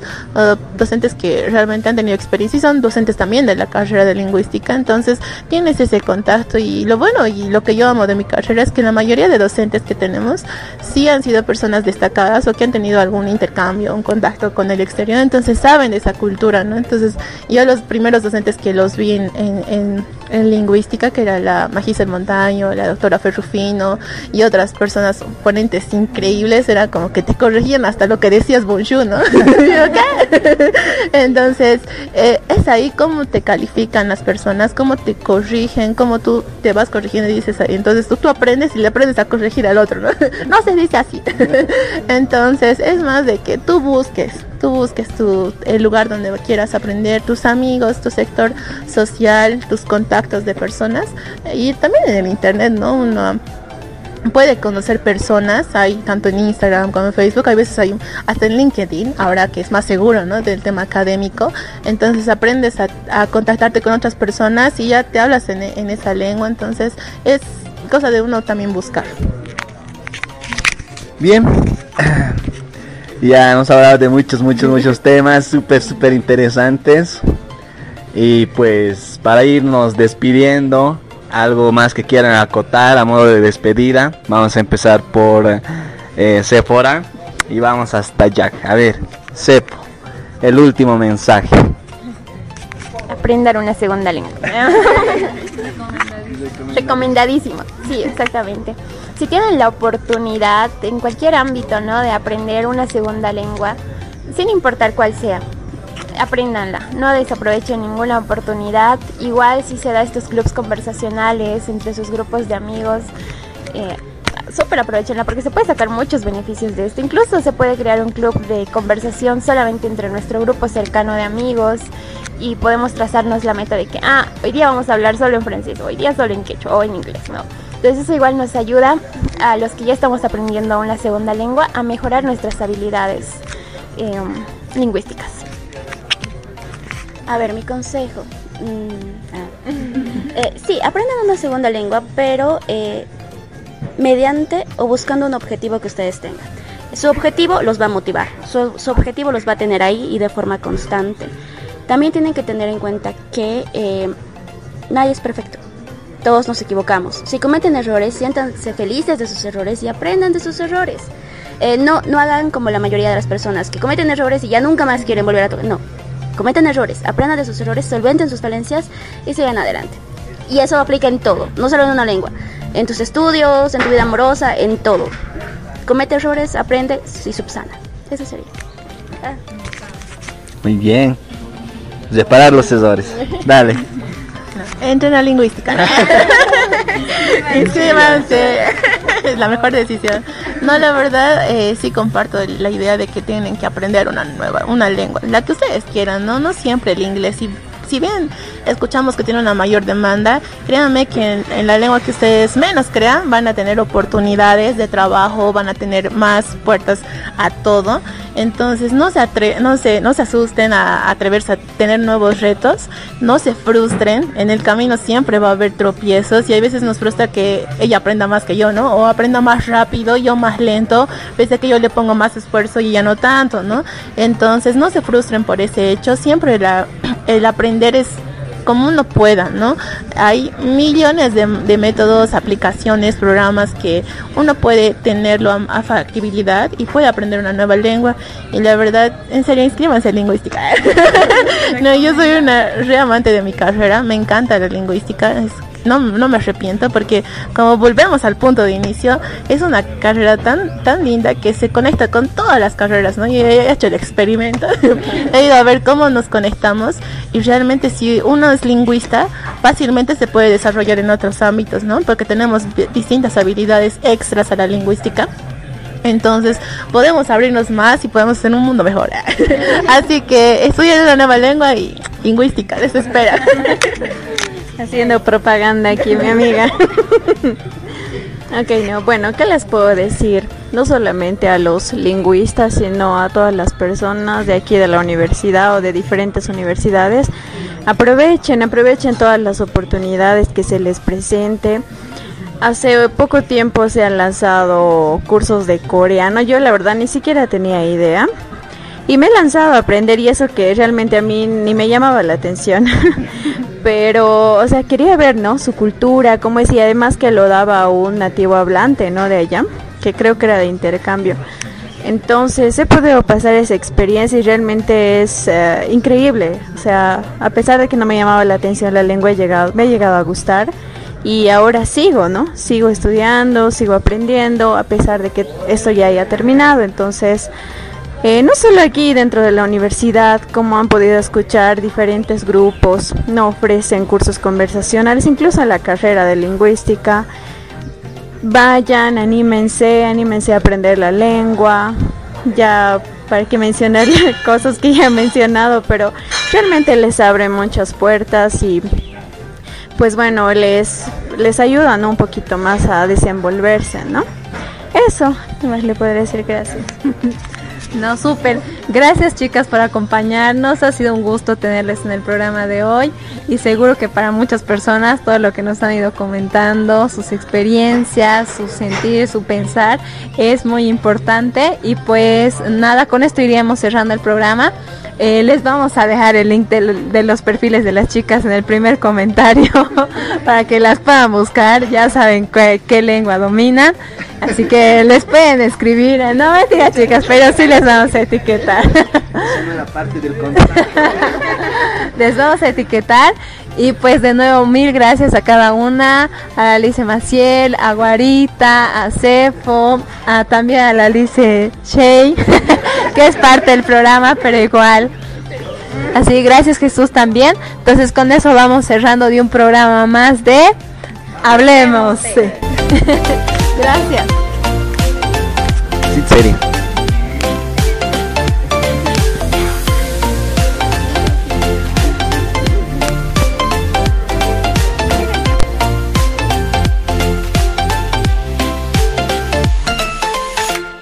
docentes que realmente han tenido experiencia y son docentes también de la carrera de lingüística, entonces tienes ese contacto y lo bueno y lo que yo amo de mi carrera es que la mayoría de docentes que tenemos sí han sido personas destacadas o que han tenido algún intercambio, un contacto con el exterior, entonces saben de esa cultura, ¿no? Entonces yo los primeros docentes que los vi en lingüística, que era la Magíster Montaño, la doctora Ferrufino y otras personas ponentes increíbles, era como que te corregían hasta lo que decías bonjour, ¿no? ¿Qué? Entonces es ahí cómo te califican las personas, cómo te corrigen, cómo tú te vas corrigiendo y dices ahí, entonces tú aprendes y le aprendes a corregir al otro, ¿no? No se dice así. Entonces es más de que tú busques el lugar donde quieras aprender, tus amigos, tu sector social, tus contactos de personas y también en el internet, ¿no? Uno puede conocer personas, hay tanto en Instagram como en Facebook, hay veces hay hasta en LinkedIn, ahora que es más seguro, ¿no? Del tema académico, entonces aprendes a contactarte con otras personas y ya te hablas en esa lengua, entonces es cosa de uno también buscar. Bien. Ya hemos hablado de muchos temas súper interesantes. Y pues para irnos despidiendo, algo más que quieran acotar a modo de despedida. Vamos a empezar por Sephora y vamos hasta Jack. A ver, Sepo, el último mensaje. Aprender una segunda lengua. Recomendadísimo. Sí, exactamente. Si tienen la oportunidad en cualquier ámbito, ¿no?, de aprender una segunda lengua, sin importar cuál sea, apréndanla, no desaprovechen ninguna oportunidad. Igual si se da estos clubs conversacionales entre sus grupos de amigos, súper aprovechenla porque se puede sacar muchos beneficios de esto. Incluso se puede crear un club de conversación solamente entre nuestro grupo cercano de amigos y podemos trazarnos la meta de que hoy día vamos a hablar solo en francés, hoy día solo en quechua o en inglés, ¿no? Entonces eso igual nos ayuda a los que ya estamos aprendiendo una segunda lengua a mejorar nuestras habilidades lingüísticas. A ver, mi consejo. Sí, aprendan una segunda lengua, pero mediante o buscando un objetivo que ustedes tengan. Su objetivo los va a motivar, su objetivo los va a tener ahí y de forma constante. También tienen que tener en cuenta que nadie es perfecto. Todos nos equivocamos. Si cometen errores, siéntanse felices de sus errores y aprendan de sus errores. No hagan como la mayoría de las personas que cometen errores y ya nunca más quieren volver a tocar. No, cometen errores, aprendan de sus errores, solventen sus falencias y sigan adelante. Y eso aplica en todo, no solo en una lengua. En tus estudios, en tu vida amorosa, en todo. Comete errores, aprende y subsana. Eso sería. Muy bien. Reparar los errores. Dale. Entren a lingüística. Inscríbanse. es la mejor decisión. No, la verdad, sí comparto la idea de que tienen que aprender una lengua, la que ustedes quieran, ¿no? No siempre el inglés. Si bien escuchamos que tiene una mayor demanda, créanme que en la lengua que ustedes menos crean van a tener oportunidades de trabajo, van a tener más puertas a todo. Entonces no se asusten a atreverse a tener nuevos retos, no se frustren, en el camino siempre va a haber tropiezos y a veces nos frustra que ella aprenda más que yo, ¿no? O aprenda más rápido, yo más lento, pese a que yo le pongo más esfuerzo y ella no tanto, ¿no? Entonces no se frustren por ese hecho, siempre el aprender es como uno pueda, ¿no? Hay millones de métodos, aplicaciones, programas que uno puede tenerlo a factibilidad y puede aprender una nueva lengua. Y la verdad, en serio, inscríbanse en lingüística. No, yo soy una re amante de mi carrera, me encanta la lingüística. No me arrepiento porque, como volvemos al punto de inicio, es una carrera tan linda que se conecta con todas las carreras, ¿no? Y he hecho el experimento, he ido a ver cómo nos conectamos y realmente si uno es lingüista, fácilmente se puede desarrollar en otros ámbitos, ¿no? Porque tenemos distintas habilidades extras a la lingüística. Entonces podemos abrirnos más y podemos hacer un mundo mejor. Así que estudien una nueva lengua y lingüística, les espera. Haciendo propaganda aquí, mi amiga. Ok, no, bueno, ¿qué les puedo decir? No solamente a los lingüistas, sino a todas las personas de aquí de la universidad o de diferentes universidades. Aprovechen todas las oportunidades que se les presente. Hace poco tiempo se han lanzado cursos de coreano. Yo la verdad ni siquiera tenía idea. Y me he lanzado a aprender y eso que realmente a mí ni me llamaba la atención. Pero, o sea, quería ver, ¿no? Su cultura, cómo es, y además que lo daba un nativo hablante, ¿no? De allá, que creo que era de intercambio. Entonces he podido pasar esa experiencia y realmente es increíble. O sea, a pesar de que no me llamaba la atención la lengua, me ha llegado a gustar. Y ahora sigo, ¿no? Sigo estudiando, sigo aprendiendo, a pesar de que esto ya haya terminado. Entonces... no solo aquí dentro de la universidad, como han podido escuchar, diferentes grupos no ofrecen cursos conversacionales, incluso en la carrera de lingüística. Vayan, anímense a aprender la lengua, ya para que mencionar cosas que ya he mencionado, pero realmente les abre muchas puertas y pues bueno, les ayudan, ¿no? Un poquito más a desenvolverse, ¿no? Eso, más le podría decir gracias. No, súper. Gracias, chicas, por acompañarnos. Ha sido un gusto tenerles en el programa de hoy y seguro que para muchas personas todo lo que nos han ido comentando, sus experiencias, su sentir, su pensar es muy importante. Y pues nada, con esto iríamos cerrando el programa. Les vamos a dejar el link de los perfiles de las chicas en el primer comentario para que las puedan buscar. Ya saben qué lengua dominan, así que les pueden escribir. No mentira, chicas, pero sí les vamos a etiquetar. Eso no era parte del contrato. Les vamos a etiquetar. Y pues de nuevo mil gracias a cada una, a Alice Maciel, a Guarita, a Cefo, también a la Alice Shea, que es parte del programa, pero igual. Así, gracias Jesús también. Entonces con eso vamos cerrando de un programa más de Hablemos. Gracias. Sí, serio.